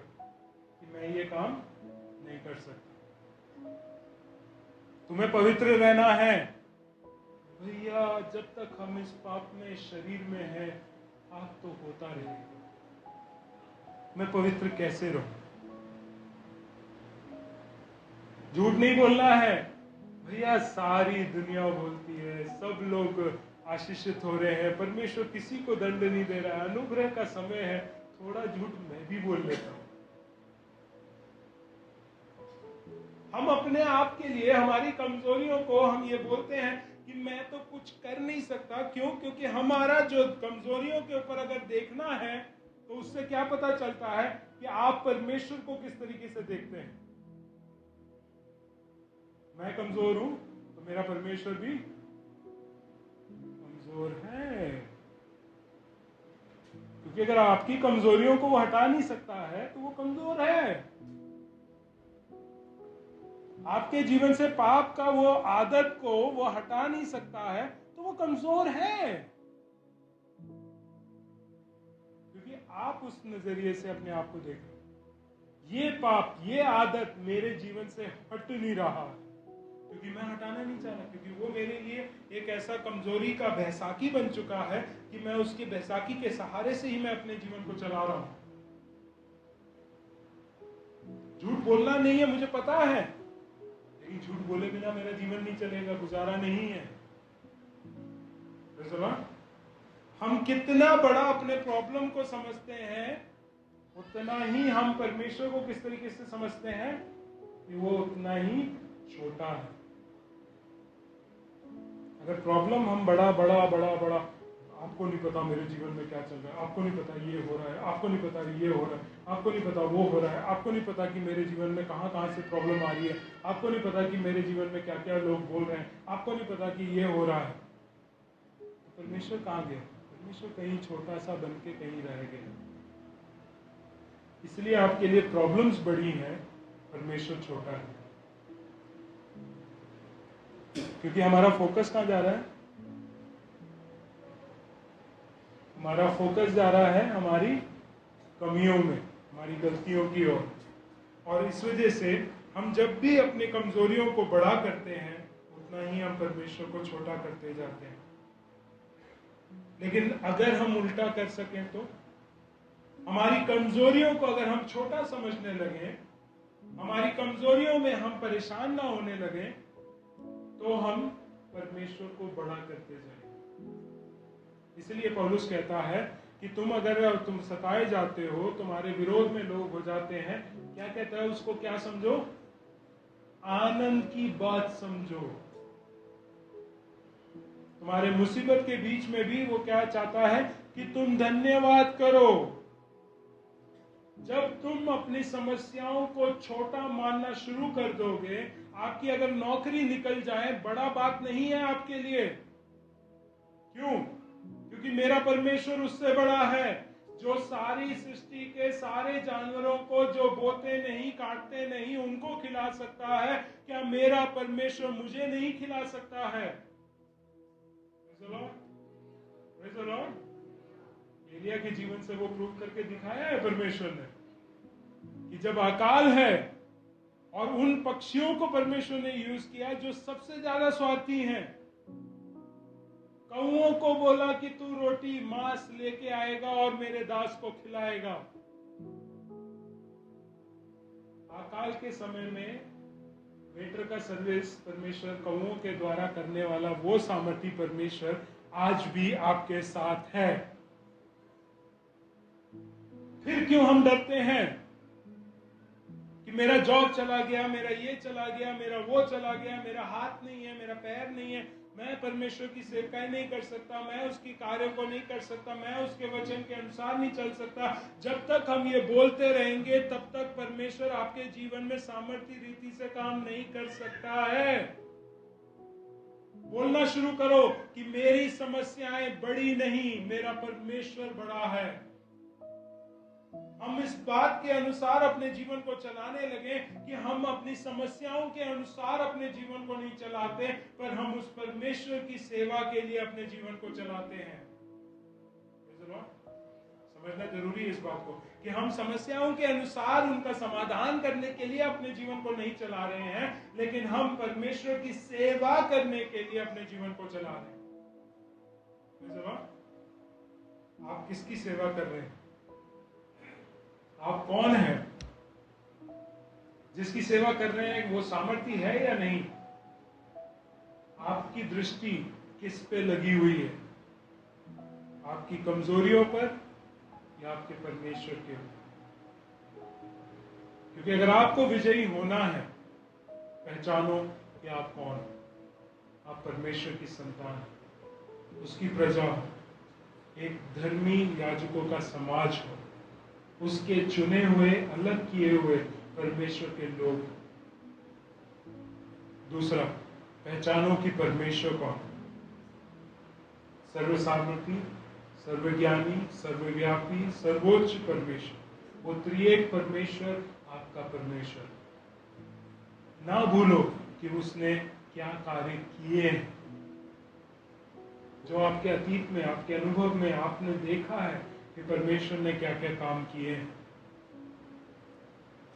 कि मैं ये काम नहीं कर सकता। तुम्हें पवित्र रहना है भैया, जब तक हम इस पाप में शरीर में है पाप तो होता रहेगा। मैं पवित्र कैसे रहूं? झूठ नहीं बोलना है भैया, सारी दुनिया बोलती है, सब लोग आशीषित हो रहे हैं, परमेश्वर किसी को दंड नहीं दे रहा है, अनुग्रह का समय है, थोड़ा झूठ मैं भी बोल लेता हूं। हम अपने आप के लिए हमारी कमजोरियों को हम ये बोलते हैं कि मैं तो कुछ कर नहीं सकता। क्यों? क्योंकि हमारा जो कमजोरियों के ऊपर अगर देखना है तो उससे क्या पता चलता है कि आप परमेश्वर को किस तरीके से देखते हैं। मैं कमजोर हूं तो मेरा परमेश्वर भी कमजोर है, क्योंकि अगर आपकी कमजोरियों को वो हटा नहीं सकता है तो वो कमजोर है। आपके जीवन से पाप का वो आदत को वो हटा नहीं सकता है तो वो कमजोर है। क्योंकि आप उस नजरिए से अपने आप को देख रहे हो। ये पाप, ये आदत मेरे जीवन से हट नहीं रहा है, क्योंकि मैं हटाना नहीं चाह रहा, क्योंकि वो मेरे लिए एक ऐसा कमजोरी का बैसाखी बन चुका है कि मैं उसके बैसाखी के सहारे से ही मैं अपने जीवन को चला रहा हूं। झूठ बोलना नहीं है, मुझे पता है, लेकिन झूठ बोले बिना मेरा जीवन नहीं चलेगा, गुजारा नहीं है। हम कितना बड़ा अपने प्रॉब्लम को समझते हैं, उतना ही हम परमेश्वर को किस तरीके से समझते हैं कि वो उतना ही छोटा है। अगर प्रॉब्लम हम बड़ा बड़ा बड़ा बड़ा, आपको नहीं पता मेरे जीवन में क्या चल रहा है, आपको नहीं पता ये हो रहा है, आपको नहीं पता ये हो रहा है, आपको नहीं पता वो हो रहा है, आपको नहीं पता कि मेरे जीवन में कहाँ कहाँ से प्रॉब्लम आ रही है, आपको नहीं पता कि मेरे जीवन में क्या क्या लोग बोल रहे हैं, आपको नहीं पता कि ये हो रहा है, तो परमेश्वर कहाँ गया? परमेश्वर कहीं छोटा सा बन के कहीं रह गया। इसलिए आपके लिए प्रॉब्लम्स बड़ी हैं, परमेश्वर छोटा है, क्योंकि हमारा फोकस कहाँ जा रहा है? हमारा फोकस जा रहा है हमारी कमियों में, हमारी गलतियों की ओर। और इस वजह से हम जब भी अपनी कमजोरियों को बड़ा करते हैं, उतना ही हम परमेश्वर को छोटा करते जाते हैं। लेकिन अगर हम उल्टा कर सकें तो, हमारी कमजोरियों को अगर हम छोटा समझने लगे, हमारी कमजोरियों में हम परेशान ना होने लगे, तो हम परमेश्वर को बड़ा करते जाएंगे। इसलिए पौलुस कहता है कि तुम सताए जाते हो, तुम्हारे विरोध में लोग हो जाते हैं, क्या कहता है उसको? क्या समझो? आनंद की बात समझो। तुम्हारे मुसीबत के बीच में भी वो क्या चाहता है कि तुम धन्यवाद करो। जब तुम अपनी समस्याओं को छोटा मानना शुरू कर दोगे, आपकी अगर नौकरी निकल जाए, बड़ा बात नहीं है आपके लिए। क्यों? क्योंकि मेरा परमेश्वर उससे बड़ा है, जो सारी सृष्टि के सारे जानवरों को, जो बोते नहीं, काटते नहीं, उनको खिला सकता है। क्या मेरा परमेश्वर मुझे नहीं खिला सकता है? एलिया के जीवन से वो प्रूव करके दिखाया है परमेश्वर ने कि जब अकाल है, और उन पक्षियों को परमेश्वर ने यूज किया जो सबसे ज्यादा स्वार्थी हैं। कौओं को बोला कि तू रोटी मांस लेके आएगा और मेरे दास को खिलाएगा। अकाल के समय में वेटर का सर्विस परमेश्वर कौओं के द्वारा करने वाला वो सामर्थी परमेश्वर आज भी आपके साथ है। फिर क्यों हम डरते हैं कि मेरा जॉब चला गया, मेरा ये चला गया, मेरा वो चला गया, मेरा हाथ नहीं है, मेरा पैर नहीं है, मैं परमेश्वर की सेवकाई नहीं कर सकता, मैं उसकी कार्य को नहीं कर सकता, मैं उसके वचन के अनुसार नहीं चल सकता। जब तक हम ये बोलते रहेंगे, तब तक परमेश्वर आपके जीवन में सामर्थ्य रीति से काम नहीं कर सकता है। बोलना शुरू करो कि मेरी समस्याएं बड़ी नहीं, मेरा परमेश्वर बड़ा है। हम इस बात के अनुसार अपने जीवन को चलाने लगे कि हम अपनी समस्याओं के अनुसार अपने जीवन को नहीं चलाते, पर हम उस परमेश्वर की सेवा के लिए अपने जीवन को चलाते हैं। समझना जरूरी है इस बात को कि हम समस्याओं के अनुसार उनका समाधान करने के लिए अपने जीवन को नहीं चला रहे हैं, लेकिन हम परमेश्वर की सेवा करने के लिए अपने जीवन को चला रहे हैं। आप किसकी सेवा कर रहे हैं? आप कौन हैं? जिसकी सेवा कर रहे हैं वो सामर्थ्य है या नहीं? आपकी दृष्टि किस पे लगी हुई है? आपकी कमजोरियों पर या आपके परमेश्वर के ऊपर? क्योंकि अगर आपको विजयी होना है, पहचानो कि आप कौन हैं। आप परमेश्वर की संतान, उसकी प्रजा हो, एक धर्मी याजकों का समाज हो, उसके चुने हुए, अलग किए हुए परमेश्वर के लोग। दूसरा, पहचानो कि परमेश्वर कौन? सर्वसामर्थी, सर्वज्ञानी, सर्वव्यापी, सर्वोच्च परमेश्वर, वो त्रिएक परमेश्वर आपका परमेश्वर। ना भूलो कि उसने क्या कार्य किए हैं, जो आपके अतीत में, आपके अनुभव में आपने देखा है कि कि परमेश्वर ने क्या क्या काम किए हैं।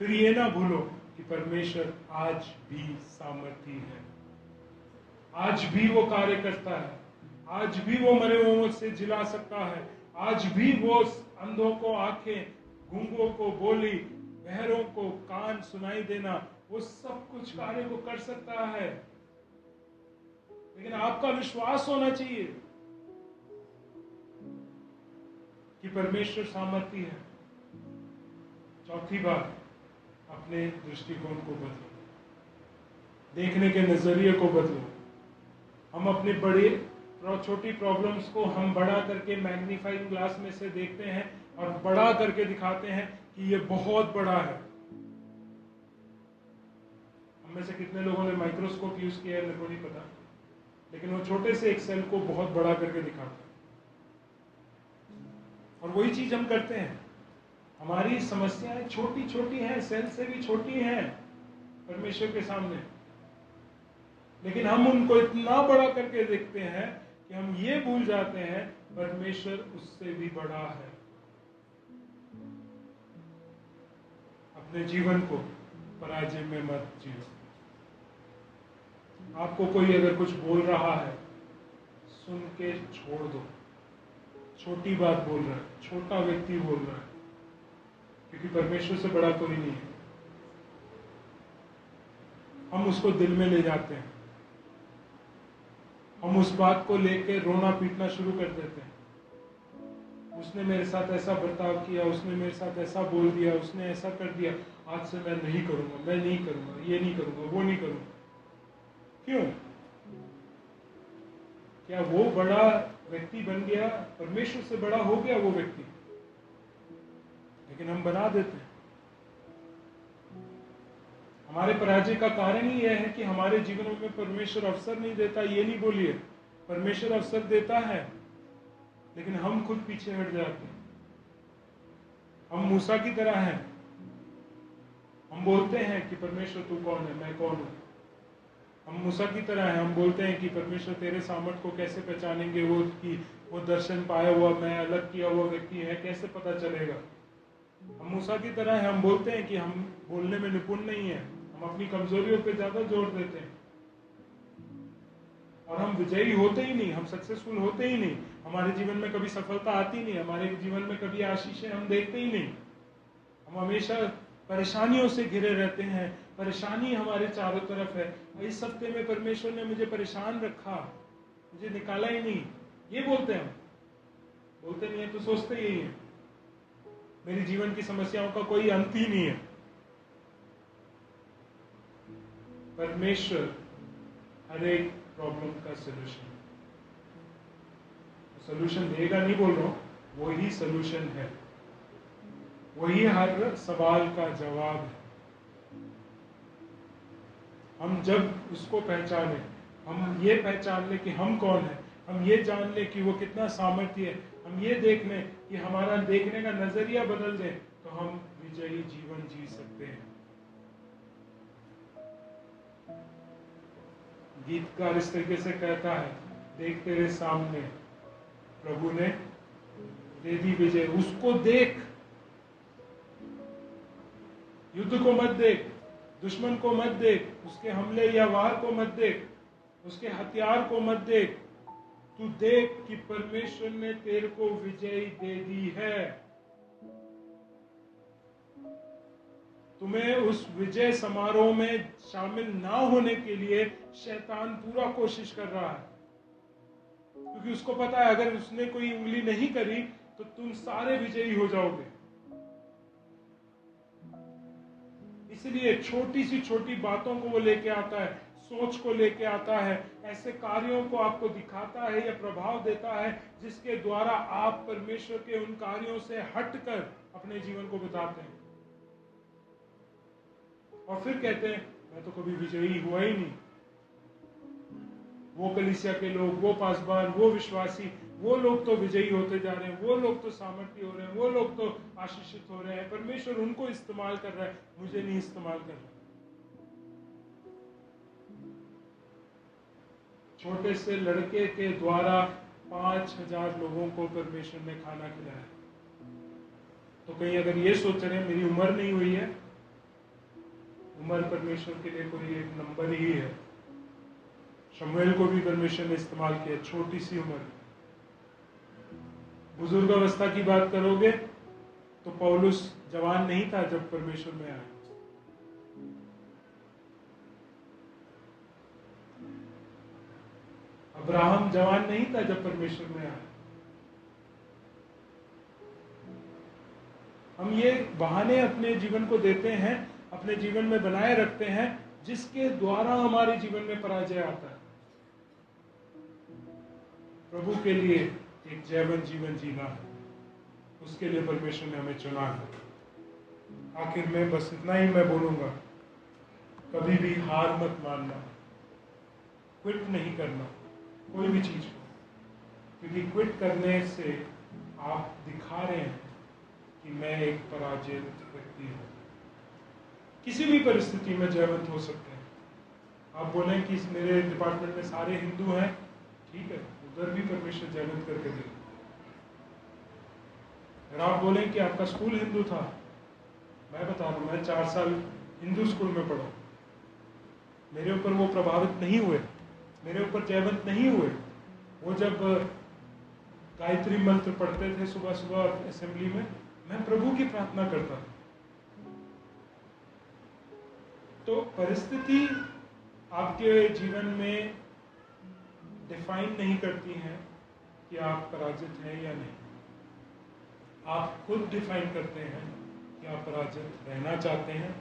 फिर ये ना भूलो कि परमेश्वर आज भी सामर्थी है, आज भी वो कार्य करता है, आज भी वो मरे हुओं से जिला सकता है, आज भी वो अंधों को आंखें, गूंगों को बोली, बहरों को कान सुनाई देना, वो सब कुछ कार्य को कर सकता है। लेकिन आपका विश्वास होना चाहिए कि परमेश्वर सामर्थी है। चौथी बात, अपने दृष्टिकोण को बदलो, देखने के नजरिए को बदलो। हम अपने बड़े छोटी प्रॉब्लम्स को हम बड़ा करके मैग्नीफाइंग ग्लास में से देखते हैं और बड़ा करके दिखाते हैं कि ये बहुत बड़ा है। हम में से कितने लोगों ने माइक्रोस्कोप यूज किया है मेरे को नहीं पता, लेकिन वो छोटे से एक सेल को बहुत बड़ा करके दिखाता है। और वही चीज हम करते हैं। हमारी समस्याएं छोटी छोटी हैं, सेल से भी छोटी हैं परमेश्वर के सामने, लेकिन हम उनको इतना बड़ा करके देखते हैं कि हम ये भूल जाते हैं परमेश्वर उससे भी बड़ा है। अपने जीवन को पराजय में मत जियो। आपको कोई अगर कुछ बोल रहा है, सुन के छोड़ दो। छोटी बात बोल रहा है, छोटा व्यक्ति बोल रहा है, क्योंकि परमेश्वर से बड़ा कोई नहीं है। हम उसको दिल में ले जाते हैं, हम उस बात को लेकर रोना पीटना शुरू कर देते हैं। उसने मेरे साथ ऐसा बर्ताव किया, उसने मेरे साथ ऐसा बोल दिया, उसने ऐसा कर दिया, आज से मैं नहीं करूंगा, मैं नहीं करूंगा, ये नहीं करूंगा, वो नहीं करूंगा। क्यों? क्या वो बड़ा व्यक्ति बन गया? परमेश्वर से बड़ा हो गया वो व्यक्ति? लेकिन हम बना देते हैं। हमारे पराजय का कारण ही यह है कि हमारे जीवनों में परमेश्वर अवसर नहीं देता। ये नहीं बोलिए, परमेश्वर अवसर देता है, लेकिन हम खुद पीछे हट जाते हैं। हम मूसा की तरह हैं। हम बोलते हैं कि परमेश्वर तू कौन है, मैं कौन हूं। हम मूसा की तरह हैं। हम बोलते हैं कि परमेश्वर तेरे सामर्थ को कैसे पहचानेंगे, वो दर्शन पाया हुआ, मैं अलग किया हुआ व्यक्ति है, कैसे पता चलेगा। हम मूसा की तरह हैं। हम बोलते हैं कि हम बोलने में निपुण नहीं है, हम अपनी कमजोरियों पे ज्यादा जोर देते हैं और हम विजयी होते ही नहीं, हम सक्सेसफुल होते ही नहीं। हमारे जीवन में कभी सफलता आती नहीं, हमारे जीवन में कभी आशीषें हम देखते ही नहीं। हम हमेशा परेशानियों से घिरे रहते हैं, परेशानी हमारे चारों तरफ है। इस हफ्ते में परमेश्वर ने मुझे परेशान रखा, मुझे निकाला ही नहीं, ये बोलते हैं हम। बोलते नहीं है तो सोचते यही है, मेरी जीवन की समस्याओं का कोई अंत ही नहीं है। परमेश्वर हर एक प्रॉब्लम का सलूशन देगा, नहीं बोल रहा हूं, वही सलूशन है, वही हर सवाल का जवाब है। हम जब उसको पहचाने, हम ये पहचान ले कि हम कौन है, हम ये जान ले कि वो कितना सामर्थ्य है, हम ये देख लें कि हमारा देखने का नजरिया बदल दे, तो हम विजयी जीवन जी सकते हैं। गीतकार इस तरीके से कहता है, देख तेरे सामने प्रभु ने दे दी विजय। उसको देख, युद्ध को मत देख, दुश्मन को मत देख, उसके हमले या वार को मत देख, उसके हथियार को मत देख। तू देख कि परमेश्वर ने तेरे को विजय दे दी है। तुम्हें उस विजय समारोह में शामिल ना होने के लिए शैतान पूरा कोशिश कर रहा है, क्योंकि उसको पता है अगर उसने कोई उंगली नहीं करी तो तुम सारे विजयी हो जाओगे। इसलिए छोटी सी छोटी बातों को वो लेके आता है, सोच को लेके आता है, ऐसे कार्यों को आपको दिखाता है या प्रभाव देता है जिसके द्वारा आप परमेश्वर के उन कार्यों से हटकर अपने जीवन को बिताते हैं और फिर कहते हैं मैं तो कभी विजयी हुआ ही नहीं। वो कलीसिया के लोग, वो पासबान, वो विश्वासी, वो लोग तो विजयी होते जा रहे हैं, वो लोग तो सामर्थ्य हो रहे हैं, वो लोग तो आशीषित हो रहे हैं, परमेश्वर उनको इस्तेमाल कर रहा है, मुझे नहीं इस्तेमाल कर रहा। छोटे से लड़के के द्वारा 5000 लोगों को परमेश्वर ने खाना खिलाया। तो कहीं अगर ये सोच रहे हैं मेरी उम्र नहीं हुई है, उम्र परमेश्वर के लिए कोई एक नंबर ही है। शमूएल को भी परमेश्वर ने इस्तेमाल किया, छोटी सी उम्र। बुजुर्ग अवस्था की बात करोगे तो पौलुस जवान नहीं था जब परमेश्वर में आया। अब्राहम जवान नहीं था जब परमेश्वर में आया। हम ये बहाने अपने जीवन को देते हैं, अपने जीवन में बनाए रखते हैं, जिसके द्वारा हमारे जीवन में पराजय आता है। प्रभु के लिए एक जैवन जीवन जीना है, उसके लिए परमेश्वर ने हमें चुना है। आखिर में बस इतना ही मैं बोलूंगा, कभी भी हार मत मानना, क्विट नहीं करना कोई भी चीज को, क्योंकि क्विट करने से आप दिखा रहे हैं कि मैं एक पराजित व्यक्ति हूं। किसी भी परिस्थिति में जयवंत हो सकते हैं। आप बोलें कि मेरे डिपार्टमेंट में सारे हिंदू हैं, ठीक है, उधर भी परमेश्वर जयवंत करके दे। अगर आप बोलें कि आपका स्कूल हिंदू था, मैं बता दूं, मैं 4 साल हिंदू स्कूल में पढ़ा, मेरे ऊपर वो प्रभावित नहीं हुए, मेरे ऊपर जयवंत नहीं हुए। वो जब गायत्री मंत्र पढ़ते थे सुबह सुबह असेंबली में, मैं प्रभु की प्रार्थना करता था। तो परिस्थिति आपके जीवन में डिफाइन नहीं करती हैं कि आप पराजित हैं या नहीं। आप खुद डिफाइन करते हैं कि आप पराजित रहना चाहते हैं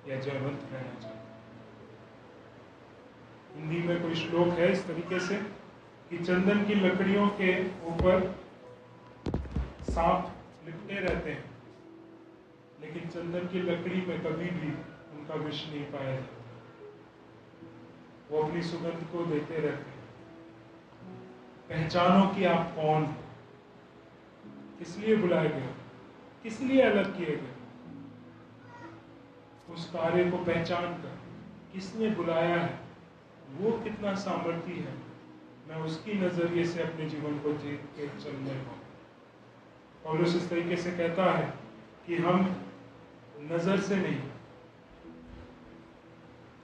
या जयवंत रहना चाहते हैं। हिंदी में कोई श्लोक है इस तरीके से कि चंदन की लकड़ियों के ऊपर सांप लिपटे रहते हैं, लेकिन चंदन की लकड़ी में कभी भी उनका विष नहीं पाया जाता। वो अपनी सुगंध को देते रहते हैं। पहचानो कि आप कौन हो, किस लिए बुलाए गए, किस लिए अलग किए गए। उस कार्य को पहचान कर किसने बुलाया है, वो कितना सामर्थ्य है, मैं उसकी नजरिए से अपने जीवन को जीत के चलने पाऊं। पौलुस इस तरीके से कहता है कि हम नजर से नहीं,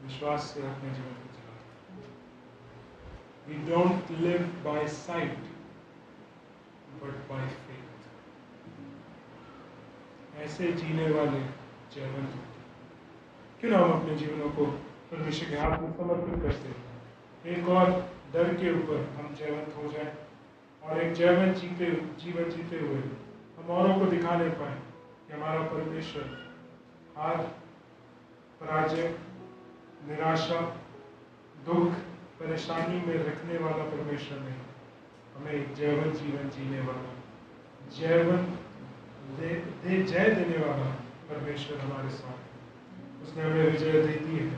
विश्वास से अपने जीवन को चलाते हैं। We don't live by sight, but by faith. ऐसे जीने वाले जयवंत होते हैं। क्यों ना हम अपने जीवनों को परमेश्वर के हाथ में समर्पित करते हैं। एक और डर के ऊपर हम जयवंत हो जाएं और एक जयवंत जीवन जीते हुए हम औरों को दिखाने पाए कि हमारा परमेश्वर हार, पराजय, निराशा, दुख, परेशानी में रखने वाला परमेश्वर नहीं, हमें एक जयवंत जीवन जीने वाला, जयवंत जय देने वाला परमेश्वर हमारे साथ है। उसने हमें विजय दे दी है,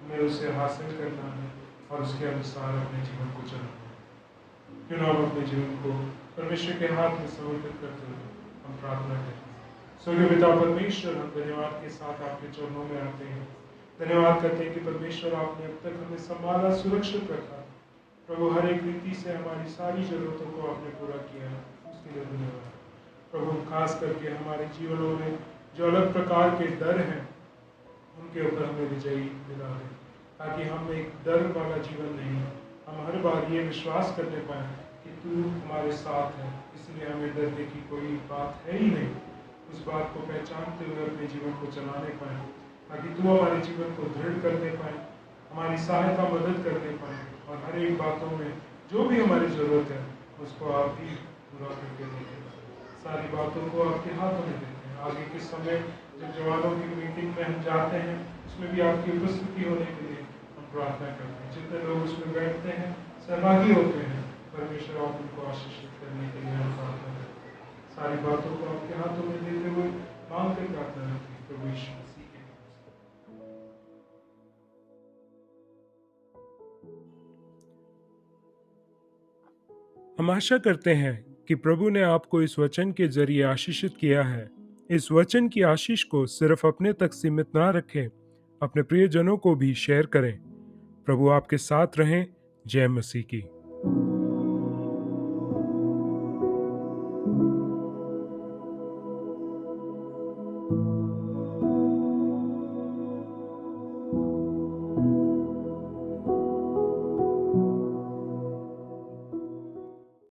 हमें उसे हासिल करना है और उसके अनुसार अपने जीवन को चलाना है। क्यों ना हम अपने जीवन को परमेश्वर के हाथ में समर्पित करते हुए हम प्रार्थना करें। स्वर्गीय पिता परमेश्वर, हम धन्यवाद के साथ आपके चरणों में आते हैं। धन्यवाद करते हैं कि परमेश्वर आपने अब तक हमें संभाला, सुरक्षित रखा। प्रभु हर एक रीति से हमारी सारी जरूरतों को आपने पूरा किया है, उसके लिए धन्यवाद। प्रभु खास करके हमारे जीवनों में जो अलग प्रकार के डर हैं, उनके ऊपर हमें विजयी दिला दे, ताकि हम एक डर वाला जीवन नहीं, हम हर बार ये विश्वास करने पाए कि तू हमारे साथ है, इसलिए हमें डरने की कोई बात है ही नहीं। उस बात को पहचानते हुए अपने जीवन को चलाने पाए, ताकि तू हमारे जीवन को दृढ़ करने पाए, हमारी सहायता मदद करने पाए और हर एक बातों में जो भी हमारी जरूरत है उसको आप ही पूरा करके देंगे। सारी बातों को आपके हाथों में देते हैं। आगे के समय जब जवानों की मीटिंग में हम जाते हैं, उसमें भी आपकी उपस्थिति होने के लिए हम प्रार्थना करते हैं। जितने लोग उसमें बैठते हैं, सहभागी होते हैं, परमेश्वर आप उनको आशीषित करने के लिए हम प्रार्थना करते हैं। सारी बातों को आपके हाथों में देते हुए मांग कर प्रार्थना करते हैं प्रभु यीशु मसीह के नाम से। हम आशा करते हैं कि प्रभु ने आपको इस वचन के जरिए आशीषित किया है। इस वचन की आशीष को सिर्फ अपने तक सीमित ना रखें, अपने प्रियजनों को भी शेयर करें। प्रभु आपके साथ रहें। जय मसीह की।